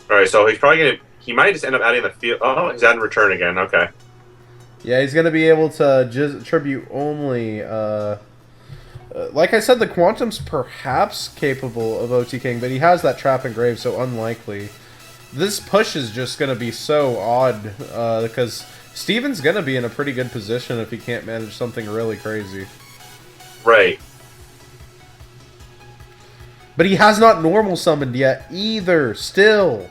Alright, so he's probably going to... He might just end up adding the field... Oh, he's adding return again. Okay. Yeah, he's going to be able to just tribute only... like I said, the Quantum's perhaps capable of OT King, but he has that Trap Engrave, so unlikely. This push is just going to be so odd, because Steven's going to be in a pretty good position if he can't manage something really crazy. Right. But he has not normal summoned yet, either, still.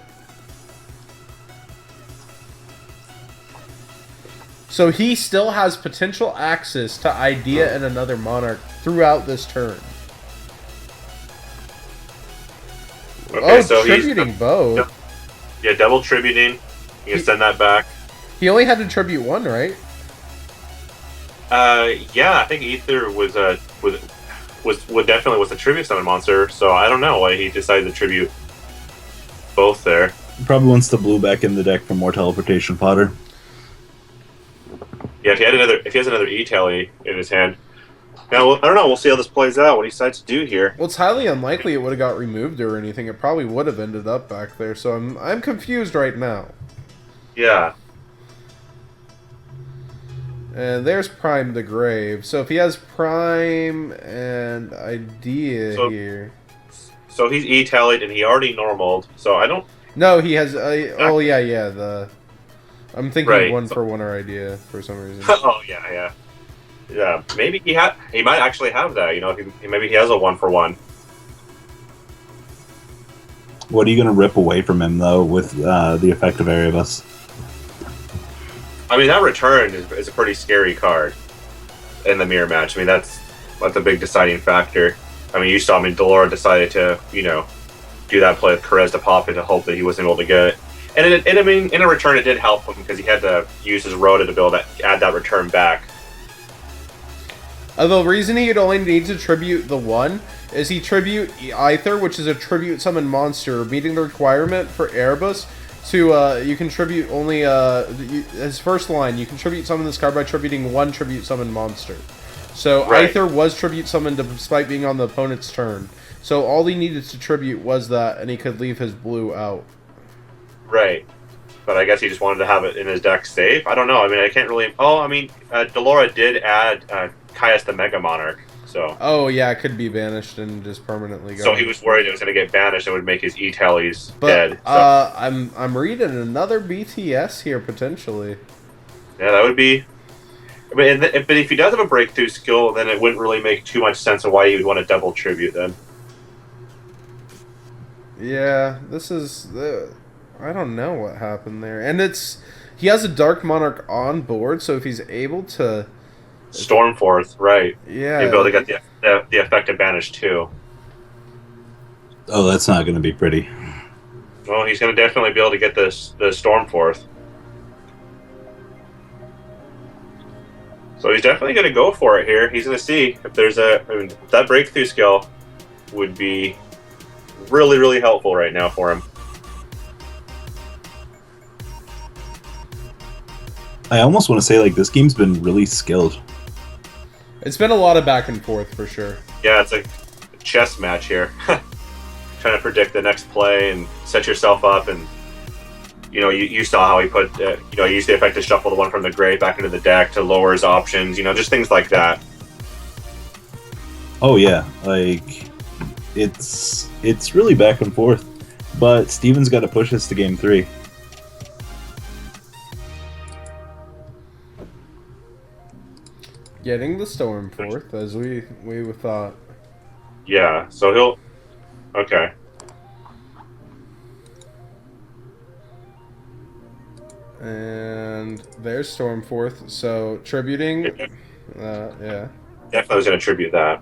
So he still has potential access to Idea and another Monarch throughout this turn. Okay, so tributing both. Yeah, double tributing. You can send that back. He only had to tribute one, right? Yeah, I think Ether was definitely was a tribute summon monster. So I don't know why he decided to tribute both there. Probably wants the blue back in the deck for more teleportation fodder. Yeah, if he has another E-Tally in his hand. Now, I don't know. We'll see how this plays out. What he decides to do here. Well, it's highly unlikely it would have got removed or anything. It probably would have ended up back there. So I'm confused right now. Yeah. And there's Prime the Grave. So if he has Prime and Idea here. So he's E-Tallied and he already normaled. So I don't. No, he has. Oh yeah. I'm thinking Right. 1-for-1 Idea for some reason. Oh yeah. Yeah, maybe he might actually have that. You know, maybe he has a 1-for-1. What are you going to rip away from him though with the effect of Erebus? I mean, that return is a pretty scary card in the mirror match. I mean, that's a big deciding factor. I mean, you saw. I mean, Delora decided to do that play with Perez to pop in to hope that he wasn't able to get it. And I mean, in a return, it did help him because he had to use his Rhoda to be able to add that return back. The reason he'd only need to tribute the one is he tribute Aether, which is a tribute summon monster, meeting the requirement for Erebus to, you can tribute only, his first line, you can tribute summon this card by tributing one tribute summon monster. So Right. Aether was tribute summoned despite being on the opponent's turn. So all he needed to tribute was that, and he could leave his blue out. Right. But I guess he just wanted to have it in his deck safe. I don't know. I mean, I can't really... Oh, I mean, Delora did add Caius the Mega Monarch, so... Oh, yeah, it could be banished and just permanently go. So he was worried it was going to get banished and would make his E-Tallies dead. So. I'm reading another BTS here, potentially. Yeah, that would be... I mean, but if he does have a breakthrough skill, then it wouldn't really make too much sense of why he would want to double tribute then. Yeah, this is... I don't know what happened there. And he has a Dark Monarch on board, so if he's able to... Stormforth, right. Yeah. He'd be able to get the effect of banish too. Oh, that's not going to be pretty. Well, he's going to definitely be able to get the Stormforth. So he's definitely going to go for it here. He's going to see if there's that breakthrough skill would be really, really helpful right now for him. I almost want to say, like, this game's been really skilled. It's been a lot of back and forth, for sure. Yeah, it's a chess match here. Trying to predict the next play and set yourself up. And, you saw how he put, he used the effect to shuffle the one from the grave back into the deck to lower his options, just things like that. Oh, yeah. Like, it's really back and forth. But Steven's got to push us to game 3. Getting the Stormforth, as we thought. Yeah, so he'll... Okay. And there's Stormforth, so tributing... yeah. Definitely was going to tribute that.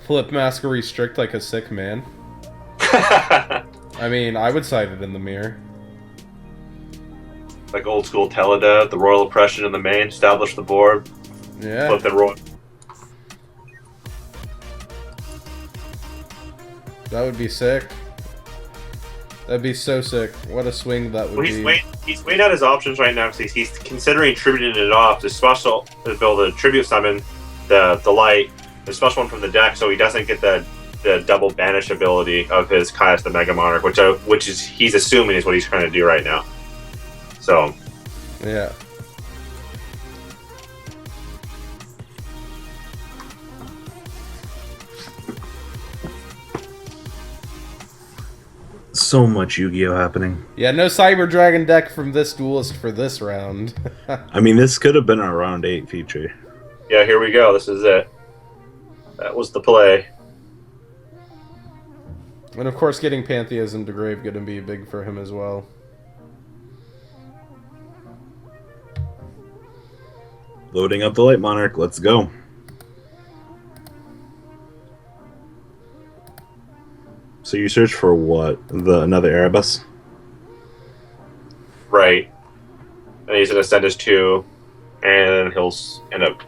Flip Mask Restrict like a sick man. I mean, I would cite it in the mirror. Like old school Teleda, the Royal Oppression in the main, establish the board, Yeah. flip the royal. That would be sick. That'd be so sick. What a swing that would Well, be. he's weighing out his options right now because he's considering tributing it off to special to build a tribute summon the light, the special one from the deck, so he doesn't get the double banish ability of his Caius the Mega Monarch, which is he's assuming is what he's trying to do right now. So, Yeah. So much Yu-Gi-Oh happening. Yeah, no Cyber Dragon deck from this duelist for this round. I mean, this could have been a round 8 feature. Yeah, here we go. This is it. That was the play. And of course, getting Pantheism to Grave going to be big for him as well. Loading up the Light Monarch. Let's go. So you search for what? Another Erebus? Right. And he's gonna send his 2, and he'll end up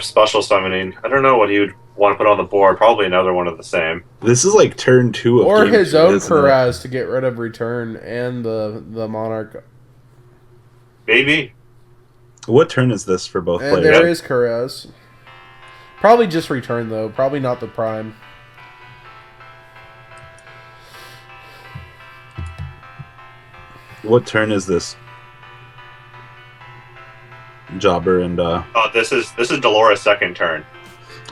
special summoning. I don't know what he would want to put on the board. Probably another one of the same. This is like turn 2 of Or game his 2, own isn't it? Kuraz to get rid of Return and the Monarch. Maybe. What turn is this for both And players? there is Kuraz. Probably just Return, though. Probably not the Prime. What turn is this? Jobber and Oh, this is Delora's second turn.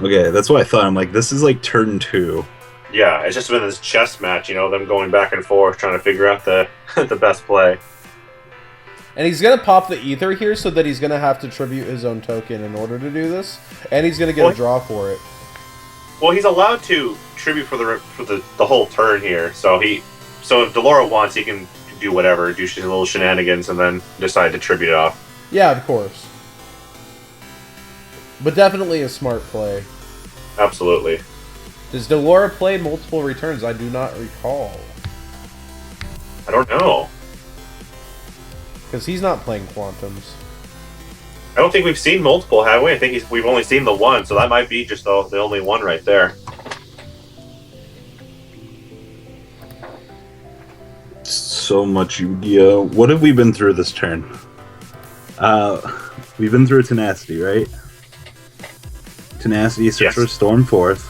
Okay, that's what I thought. I'm like, this is like turn 2. Yeah, it's just been this chess match, you know, them going back and forth trying to figure out the the best play. And he's going to pop the Ether here so that he's going to have to tribute his own token in order to do this. And he's going to get a draw for it. Well, he's allowed to tribute for the whole turn here. So if Delora wants, he can do whatever, do his little shenanigans, and then decide to tribute it off. Yeah, of course. But definitely a smart play. Absolutely. Does Delora play multiple returns? I do not recall. I don't know. Because he's not playing Quantums. I don't think we've seen multiple, have we? I think we've only seen the one, so that might be just the only one right there. So much Yu-Gi-Oh! What have we been through this turn? We've been through Tenacity, right? Tenacity, search Yes. for Stormforth.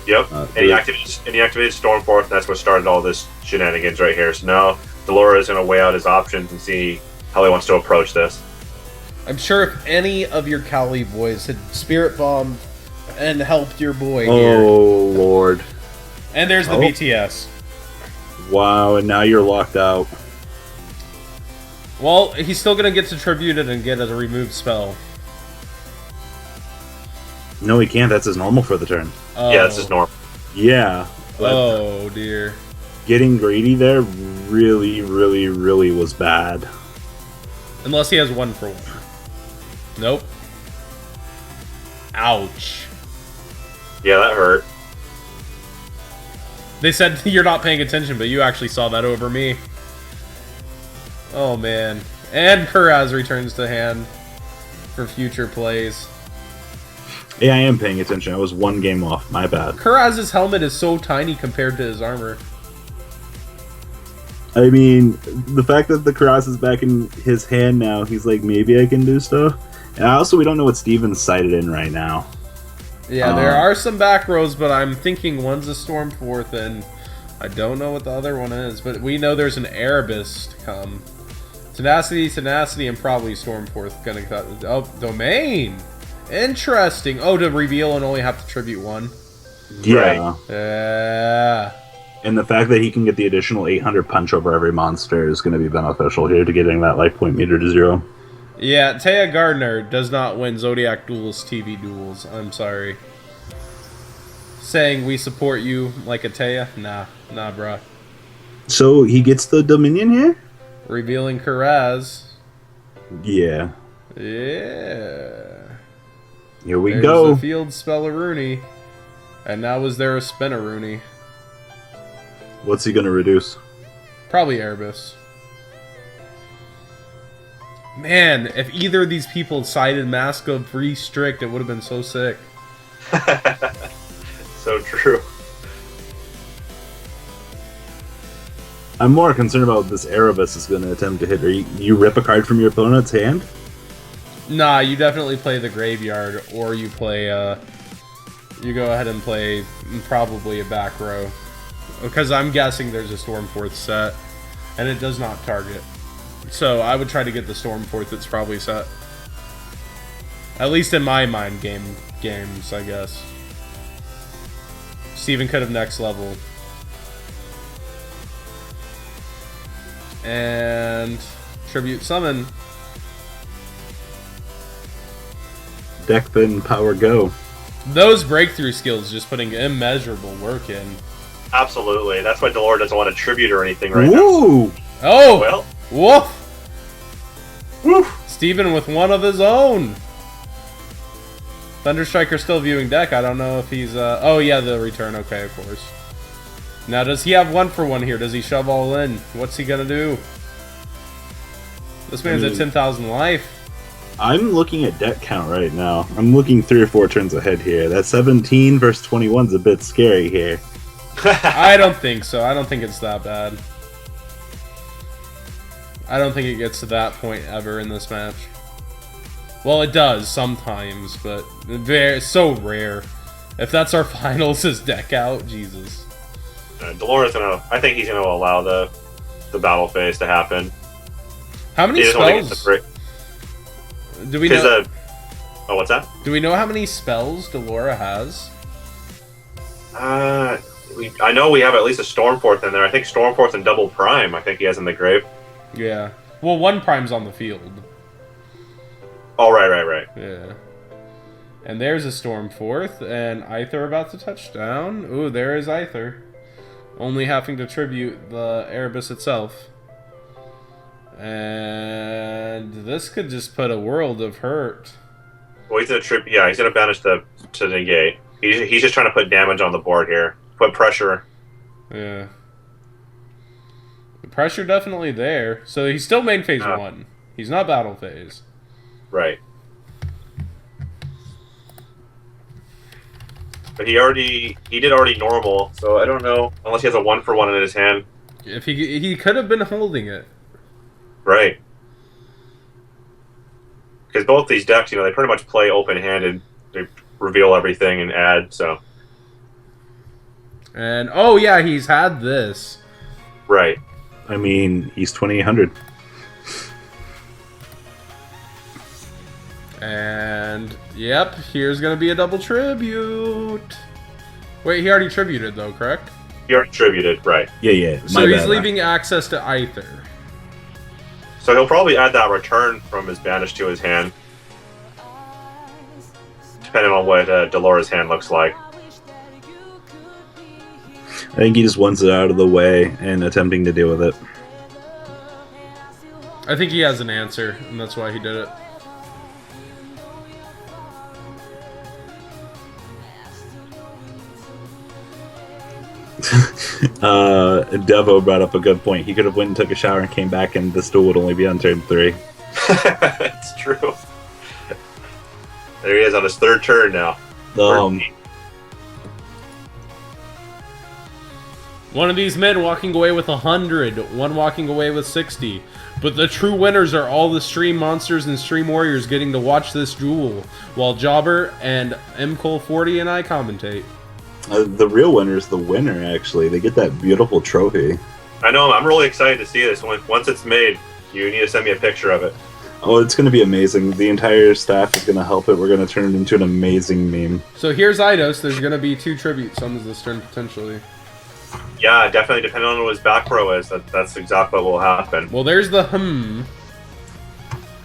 Yep. And he activated Stormforth, and that's what started all this shenanigans right here. So now Delora is going to weigh out his options and see how he wants to approach this. I'm sure if any of your Cali boys had Spirit Bombed and helped your boy Oh, here. Lord. And there's the Oh. BTS. Wow, and now you're locked out. Well, he's still going to get to tribute it and get a remove spell. No, he can't. That's his normal for the turn. Oh. Yeah, this is normal. Yeah. But Oh, dear. getting greedy there really, really, really was bad. Unless he has 1-for-1. Nope. Ouch. Yeah, that hurt. They said you're not paying attention, but you actually saw that over me. Oh, man. And Kuraz returns to hand for future plays. Yeah, I am paying attention. I was one game off. My bad. Kuraz's helmet is so tiny compared to his armor. I mean, the fact that the Kuraz is back in his hand now, he's like, maybe I can do stuff. And also, we don't know what Steven's sighted in right now. Yeah, there are some back rows, but I'm thinking one's a Stormforth, and I don't know what the other one is. But we know there's an Erebus to come. Tenacity, and probably Stormforth gonna cut. Oh, Domain! Interesting. Oh, to reveal and only have to tribute 1. Yeah. Yeah. And the fact that he can get the additional 800 punch over every monster is going to be beneficial here to getting that life point meter to 0. Yeah, Taya Gardner does not win Zodiac Duels TV duels. I'm sorry. Saying we support you like a Taya? Nah, bruh. So he gets the Dominion here? Revealing Kuraz. Yeah. Yeah. Here we There's go. a field Spellaroonie. And now is there a Spinaroonie? What's he going to reduce? Probably Erebus. Man, if either of these people sided Mask of Restrict, it would have been so sick. So true. I'm more concerned about what this Erebus is going to attempt to hit. Or you rip a card from your opponent's hand? Nah, you definitely play the Graveyard, or you play, you go ahead and play probably a back row. Because I'm guessing there's a Stormforth set, and it does not target. So I would try to get the Stormforth that's probably set. At least in my mind games, I guess. Steven could have next level. And tribute summon. Deck then power go. Those breakthrough skills just putting immeasurable work in. Absolutely. That's why Delora doesn't want to tribute or anything right now. Woo! Oh! Well, Woof! woof. Steven with one of his own. Thunderstriker still viewing deck. I don't know if he's... Oh, yeah, the return. Okay, of course. Now, does he have 1-for-1 here? Does he shove all in? What's he gonna do? This man's at 10,000 life. I'm looking at deck count right now. I'm looking 3 or 4 turns ahead here. That 17 versus 21 is a bit scary here. I don't think so. I don't think it's that bad. I don't think it gets to that point ever in this match. Well, it does sometimes, but so rare. If that's our finals, is deck out, Jesus. Delora's gonna. I think he's gonna allow the battle phase to happen. How many He doesn't want to get the spells? break. Do we know? Oh, what's that? Do we know how many spells Delora has? I know we have at least a Stormforth in there. I think Stormforth and Double Prime. I think he has in the grave. Yeah. Well, one Prime's on the field. Oh, right. Yeah. And there's a Stormforth, and Aether about to touch down. Ooh, there is Aether. Only having to tribute the Erebus itself. And this could just put a world of hurt. Well, he's gonna Yeah, he's gonna banish to negate. He's just trying to put damage on the board here. Put pressure. Yeah. The pressure definitely there. So he's still main phase 1. He's not battle phase. Right. But he did already normal, so I don't know unless he has a 1-for-1 in his hand. If he could have been holding it. Right. Because both these decks, they pretty much play open-handed. They reveal everything and add, so. And, oh yeah, he's had this. Right. I mean, he's 2,800. And, yep, here's going to be a double tribute. Wait, he already tributed though, correct? He already tributed, right. Yeah. So he's leaving access to Aether. So he'll probably add that return from his banish to his hand. Depending on what Delora's hand looks like. I think he just wants it out of the way and attempting to deal with it. I think he has an answer, and that's why he did it. Devo brought up a good point. He could have went and took a shower and came back, and this duel would only be on turn 3. It's true. There he is on his 3rd turn now. One of these men walking away with 100, one walking away with 60. But the true winners are all the stream monsters and stream warriors getting to watch this duel, while Jobber and MCole40 and I commentate. The real winner is the winner, actually. They get that beautiful trophy. I know, I'm really excited to see this. Once it's made, you need to send me a picture of it. Oh, it's going to be amazing. The entire staff is going to help it. We're going to turn it into an amazing meme. So here's Eidos. There's going to be 2 tribute summons this turn, potentially. Yeah, definitely, depending on what his back row is, that's exactly what will happen. Well, there's the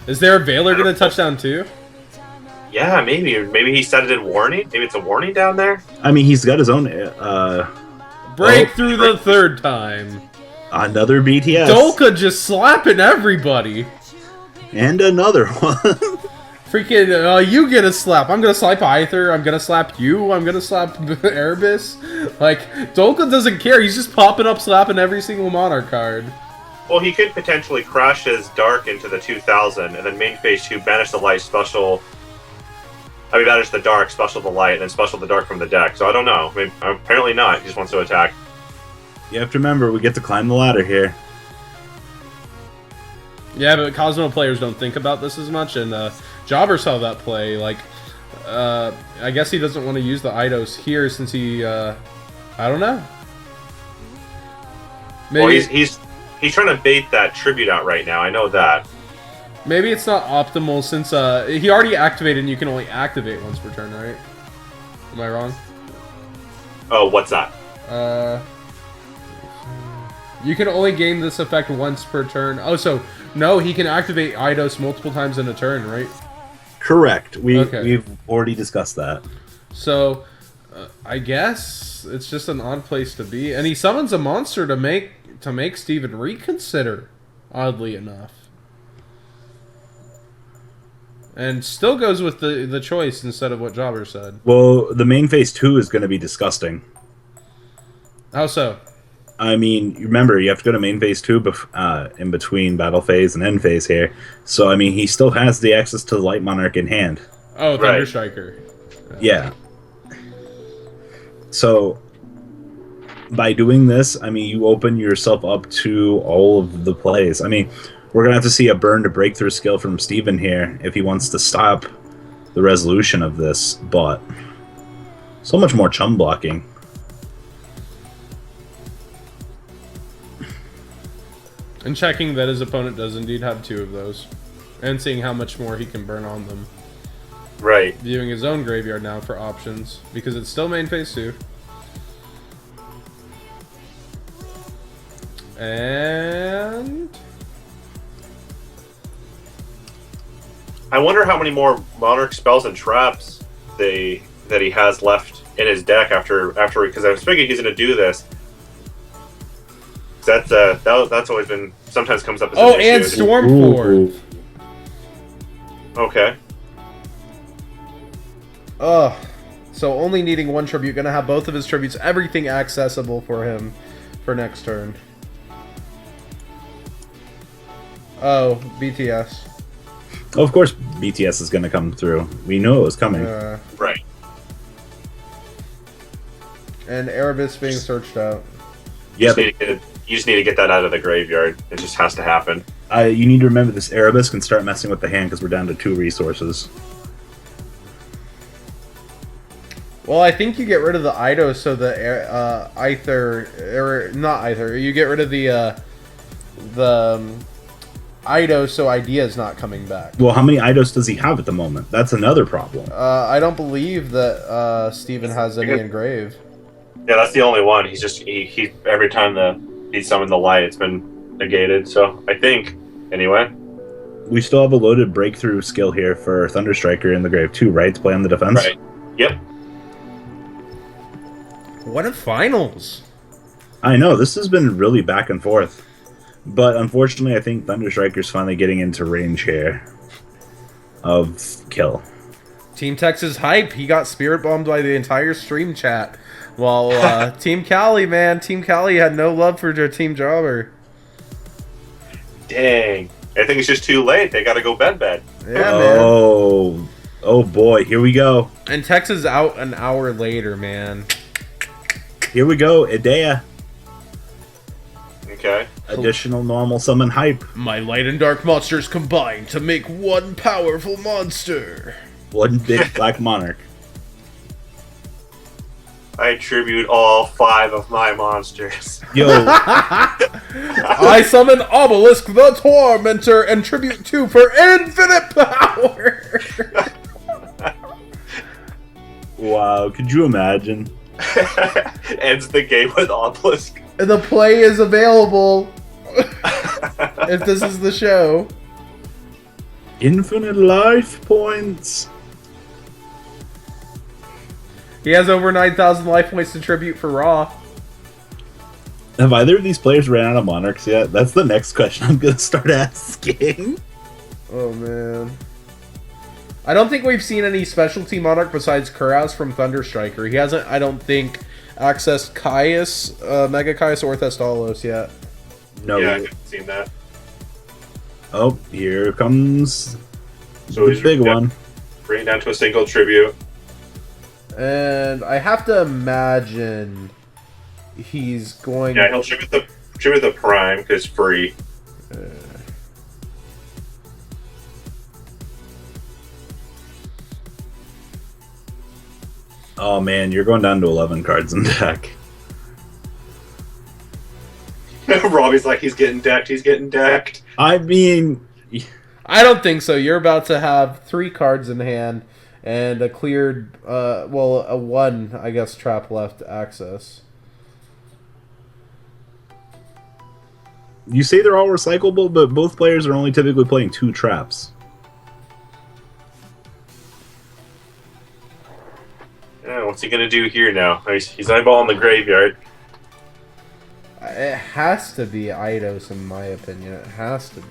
Is there a Veiler going to touch down too? Yeah, maybe. Maybe he set it in warning. Maybe it's a warning down there. I mean, he's got his own... Break through the 3rd time. Another BTS. Dolka just slapping everybody. And another one. Freaking, you get a slap. I'm gonna slap Aether. I'm gonna slap you. I'm gonna slap Erebus. Like, Dolka doesn't care. He's just popping up, slapping every single Monarch card. Well, he could potentially crash his Dark into the 2000, and then main phase 2, banish the light, special... banish the Dark, special the light, and then special the Dark from the deck. So I don't know. Maybe, apparently not. He just wants to attack. You have to remember, we get to climb the ladder here. Yeah, but Cosmo players don't think about this as much, and Jobber saw that play. Like, I guess he doesn't want to use the Eidos here since he, I don't know. Maybe Well, he's trying to bait that tribute out right now. I know that. Maybe it's not optimal since he already activated and you can only activate once per turn, right? Am I wrong? Oh, what's that? You can only gain this effect once per turn. Oh, so no, he can activate Eidos multiple times in a turn, right? Correct. Okay. We've already discussed that. So, I guess it's just an odd place to be. And he summons a monster to make Steven reconsider, oddly enough. And still goes with the choice instead of what Jobber said. Well, the main phase 2 is going to be disgusting. How so? I mean, remember, you have to go to main phase 2 in between battle phase and end phase here. So, I mean, he still has the access to the Light Monarch in hand. Oh, Thunderstriker. Yeah. So, by doing this, I mean, you open yourself up to all of the plays. I mean, we're going to have to see a burn to breakthrough skill from Steven here if he wants to stop the resolution of this, but so much more chum blocking. And checking that his opponent does indeed have 2 of those. And seeing how much more he can burn on them. Right. Viewing his own graveyard now for options. Because it's still main phase 2. And... I wonder how many more Monarch spells and traps that he has left in his deck after because I was thinking he's going to do this. That's always been sometimes comes up as an and issue. Stormforth. Okay. So only needing 1 tribute, gonna have both of his tributes, everything accessible for him for next turn. Oh, BTS. Of course, BTS is going to come through. We knew it was coming. Right. And Erebus being searched out. Yep. You just need to get that out of the graveyard. It just has to happen. You need to remember this Erebus can start messing with the hand because we're down to 2 resources. Well, I think you get rid of the Eidos, so the not Aether. You get rid of the Eidos, so Idea's not coming back. Well, how many Eidos does he have at the moment? That's another problem. I don't believe that Steven has any engrave. Yeah, that's the only one. He's just he every time he summoned the light, it's been negated. So I think anyway. We still have a loaded breakthrough skill here for Thunderstriker in the grave too, right? To play on the defense. Right. Yep. What a finals! I know this has been really back and forth, but unfortunately, I think Thunderstriker's finally getting into range here of kill. Team Texas hype. He got spirit bombed by the entire stream chat. While Team Cali, man, Team Cali had no love for their Team Jobber. Dang. I think it's just too late. They got to go bed. Yeah, man. Oh boy, here we go. And Texas out an hour later, man. Here we go, Idea. Okay. Additional normal summon hype. My light and dark monsters combine to make one powerful monster. One big black monarch. I attribute all 5 of my monsters. Yo, I summon Obelisk the Tormentor and tribute 2 for infinite power. wow, could you imagine? Ends the game with Obelisk. The play is available if this is the show. Infinite life points. He has over 9,000 life points to tribute for Raw. Have either of these players ran out of monarchs yet? That's the next question I'm gonna start asking. Oh man. I don't think we've seen any specialty monarch besides Kuraz from Thunderstriker. He hasn't, I don't think, accessed Caius, Mega Caius or Thestalos yet. No. Yeah, I haven't seen that. Oh, here comes So the he's big one. Bring it down to a single tribute. And I have to imagine he's going... Yeah, he'll tribute the Prime because it's free. Oh man, you're going down to 11 cards in deck. Robbie's like, he's getting decked. I mean... I don't think so. You're about to have 3 cards in hand and a cleared, a 1, I guess, trap left access. You say they're all recyclable, but both players are only typically playing 2 traps. Yeah, what's he gonna do here now? He's eyeballing the graveyard. It has to be Eidos, in my opinion. It has to be.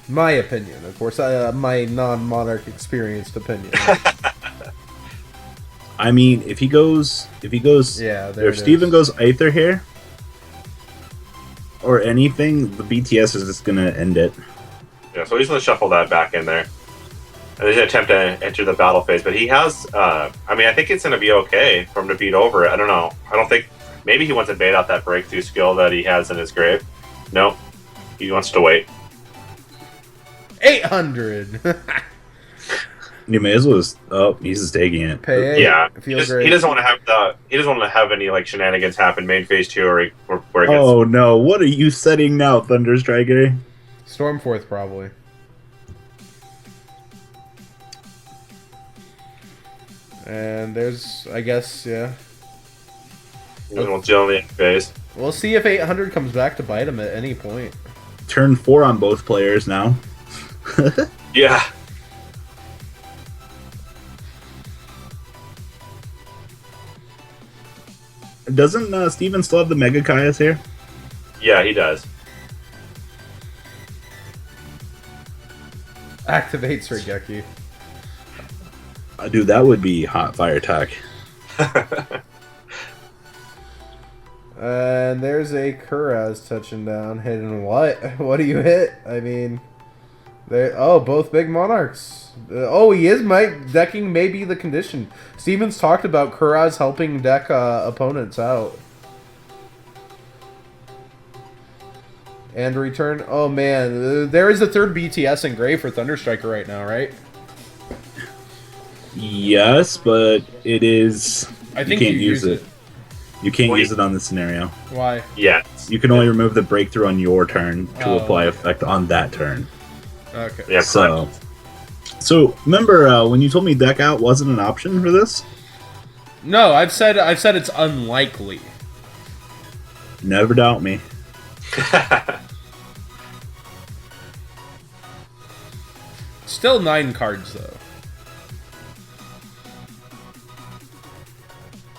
My opinion, of course. My non-Monarch experienced opinion. I mean, if he goes, Yeah, if Steven goes Aether here, or anything, the BTS is just gonna end it. Yeah, so he's gonna shuffle that back in there. And he's gonna attempt to enter the battle phase, but he has. I mean, I think it's gonna be okay for him to beat over it. I don't know. I don't think. Maybe he wants to bait out that breakthrough skill that he has in his grave. No, he wants to wait. 800. You may as well just. Oh, he's just taking it. Pay 8. Yeah, He doesn't want to have He doesn't want to have any like shenanigans happen main phase 2 or where it gets. Oh no! What are you setting now, Thunder Striker? Stormforth, probably. And there's, I guess, yeah. He doesn't want to in the end phase. We'll see if 800 comes back to bite him at any point. Turn 4 on both players now. Yeah. Doesn't Steven still have the Mega Kaias here? Yeah, he does. Activates Regeki. Dude, that would be hot fire attack. And there's a Kuraz touching down. Hitting what? What do you hit? I mean, both big Monarchs. He is decking maybe the condition. Stevens talked about Kuraz helping deck opponents out. And return. Oh man, there is a third BTS in gray for Thunderstriker right now, right? Yes, but it is. I think you can't you use it. You can't use it on this scenario. Why? Yeah. You can only remove the breakthrough on your turn to apply okay. effect on that turn. Okay. Yeah. So remember when you told me deck out wasn't an option for this? No, I've said it's unlikely. Never doubt me. Still 9 cards though.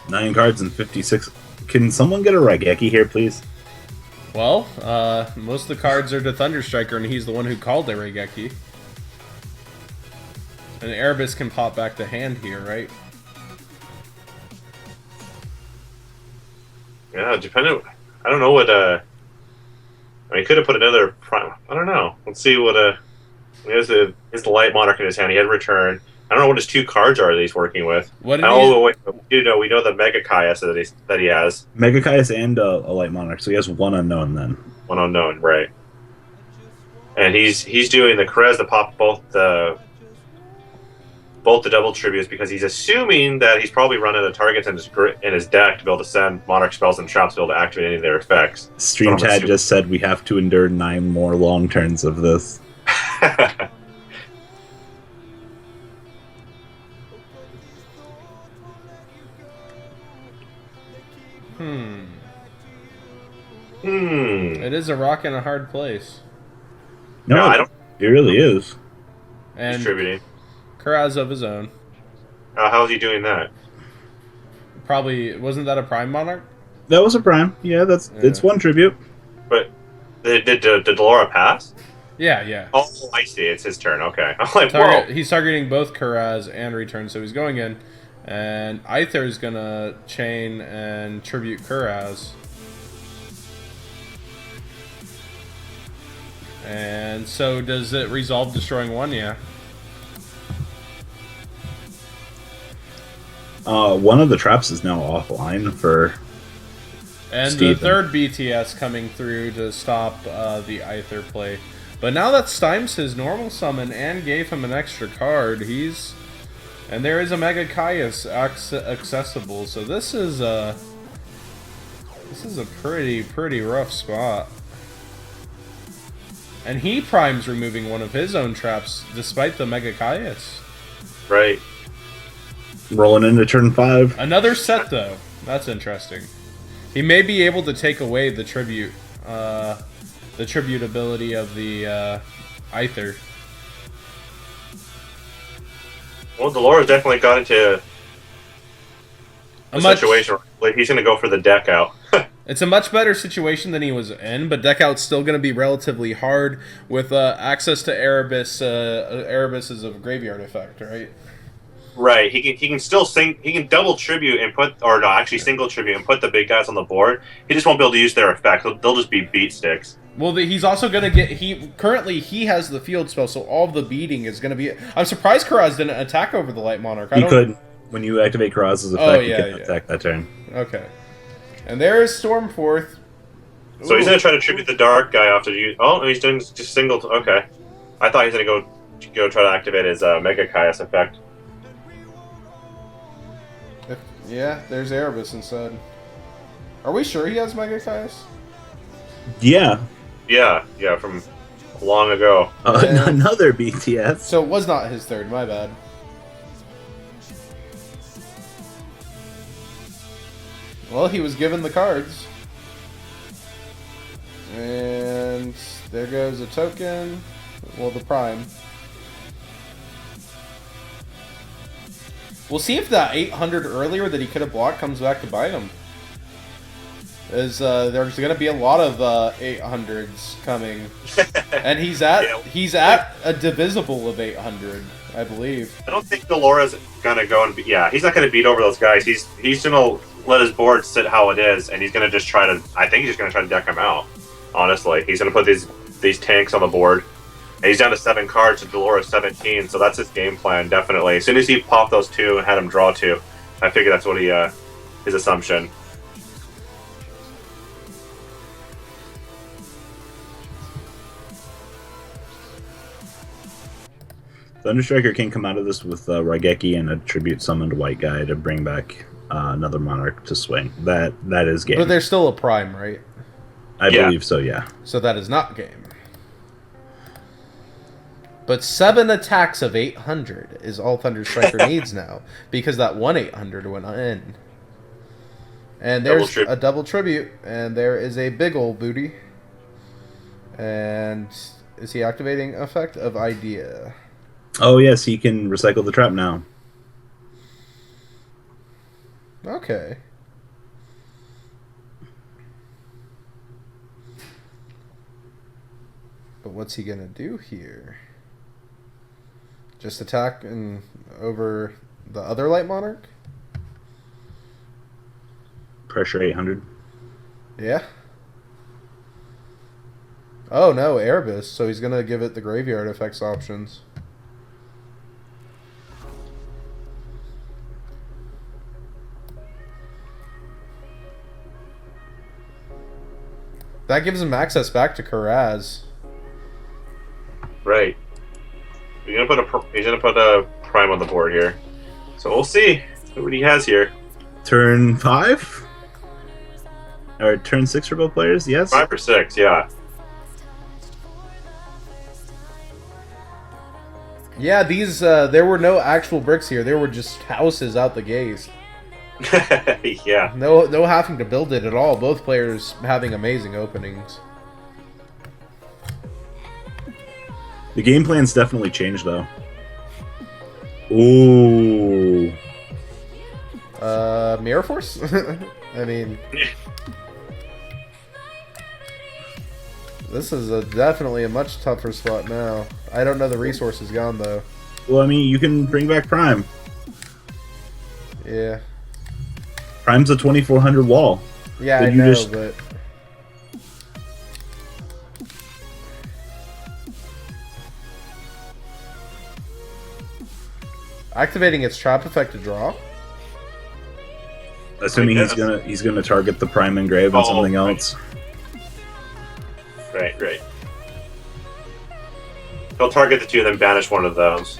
9 cards and 56. Can someone get a Raigeki here, please? Well, most of the cards are to Thunderstriker, and he's the one who called the Regeki. And Erebus can pop back to hand here, right? Yeah, depending. I don't know what. I mean, he could have put another prime. I don't know. Let's see what. He has the Light Monarch in his hand. He had return. I don't know what his 2 cards are that he's working with. What? Wait, we know the Mega Kaias that he has. Mega Kaias and a Light Monarch, so he has 1 unknown then. 1 unknown, right? And he's doing the Krez to pop both the double tributes because he's assuming that he's probably running the targets in his deck to be able to send Monarch spells and traps to be able to activate any of their effects. Stream chat just said we have to endure 9 more long turns of this. It is a rock in a hard place. No, I don't. It really is. And Distributing. Kuraz of his own. How is he doing that? Probably wasn't that a Prime Monarch? That was a prime. Yeah, it's 1 tribute. But did Lara pass? Yeah. Oh, I see. It's his turn. Okay. I'm like, whoa. He's targeting both Kuraz and return, so he's going in. And Aether's gonna chain and tribute Kuraz. And so does it resolve destroying 1? Yeah. One of the traps is now offline for And Steven. the third BTS coming through to stop the Aether play. But now that Stymes his normal summon and gave him an extra card, and there is a Mega Caius accessible, so this is a pretty rough spot. And he primes removing one of his own traps despite the Mega Caius. Right. rolling into turn 5. Another set though. That's interesting. He may be able to take away the tribute ability of the Aether. Well, Dolores definitely got into a situation where he's going to go for the deck out. It's a much better situation than he was in, but deck out's still going to be relatively hard with access to Erebus. Erebus is a graveyard effect, right? Right. He can still sing. He can double tribute and put, or no, actually single tribute and put the big guys on the board. He just won't be able to use their effect. They'll just be beat sticks. Well, he's also going to get... Currently, he has the field spell, so all of the beating is going to be... I'm surprised Karaz didn't attack over the Light Monarch. He could. When you activate Karaz's effect, he can attack that turn. Okay. And there's Stormforth. So he's going to try to tribute the dark guy after you... Oh, and he's doing just single... Okay. I thought he was going to go try to activate his Mega Caius effect. Yeah, there's Erebus instead. Are we sure he has Mega Caius? Yeah. Yeah, from long ago. Another BTS. So it was not his third, my bad. Well, he was given the cards. And there goes a token. Well, the Prime. We'll see if that 800 earlier that he could have blocked comes back to bite him. There's going to be a lot of 800s coming, and he's at a divisible of 800, I believe. I don't think Delora's gonna go and he's not gonna beat over those guys. He's gonna let his board sit how it is, and he's gonna just try to. I think he's just gonna try to deck him out. Honestly, he's gonna put these tanks on the board, and he's down to 7 cards to Delora's 17. So that's his game plan, definitely. As soon as he popped those 2 and had him draw 2, I figure that's what his assumption. Thunderstriker can come out of this with Raigeki and a tribute summoned white guy to bring back another Monarch to swing. That is game. But there's still a Prime, right? I believe so, yeah. So that is not game. But 7 attacks of 800 is all Thunderstriker needs now, because that one 800 went in. And there's a double tribute, and there is a big ol' booty. And is he activating Effect of Idea? Oh, yes, he can recycle the trap now. Okay. But what's he gonna do here? Just attack and over the other Light Monarch? Pressure 800. Yeah. Oh no, Erebus, so he's gonna give it the graveyard effects options. That gives him access back to Karaz. Right. He's gonna put a Prime on the board here. So we'll see what he has here. Turn 5? Or turn 6 for both players, yes? 5 or 6, yeah. Yeah, these there were no actual bricks here. There were just houses out the gates. Yeah. No having to build it at all. Both players having amazing openings. The game plan's definitely changed, though. Ooh. Mirror Force? I mean... This is definitely a much tougher spot now. I don't know the resources gone, though. Well, I mean, you can bring back Prime. Yeah. Prime's a 2400 wall. Yeah, I know, but... Activating its trap effect to draw? Assuming he's gonna target the Prime Engrave on something else. Right. He'll target the 2 and then banish one of those.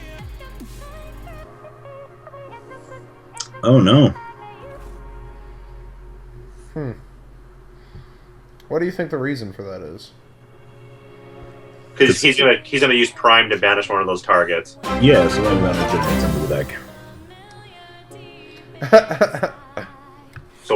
Oh no. What do you think the reason for that is? Because he's gonna use Prime to banish one of those targets. Yeah, so then banish it into the deck. So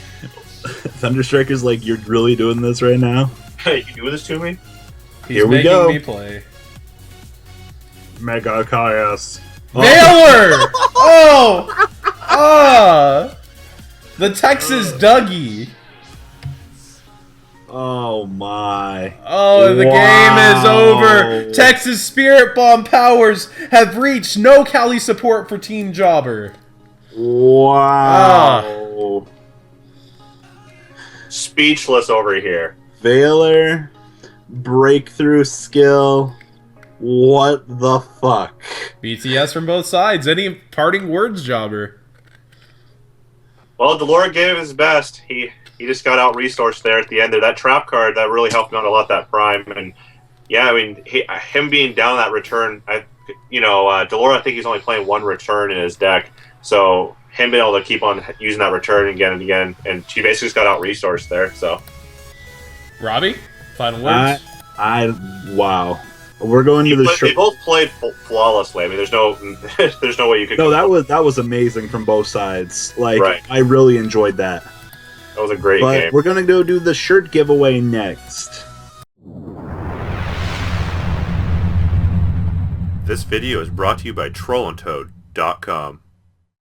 Thunderstriker's like, you're really doing this right now? You doing this to me? He's Here we making go. me play. Mega Chaos. Baylor! Oh! Ah! The Texas Dougie. Oh my. Oh, the game is over. Texas Spirit Bomb powers have reached no Cali support for Team Jobber. Wow. Speechless over here. Valor, breakthrough skill. What the fuck? BTS from both sides. Any parting words, Jobber? Well, Delora gave his best. He just got out resourced there at the end there. That trap card that really helped him out a lot. That prime, and yeah, I mean him being down that return. Delora, I think he's only playing one return in his deck, so him being able to keep on using that return again and again, and she basically just got out resourced there. So, Robbie, final words. Wow. We're going to the show. They both played flawlessly. I mean, there's no way you could. No, that was amazing from both sides. Like, right. I really enjoyed that. That was a great But game. we're gonna go do the shirt giveaway next. This video is brought to you by TrollandToad.com.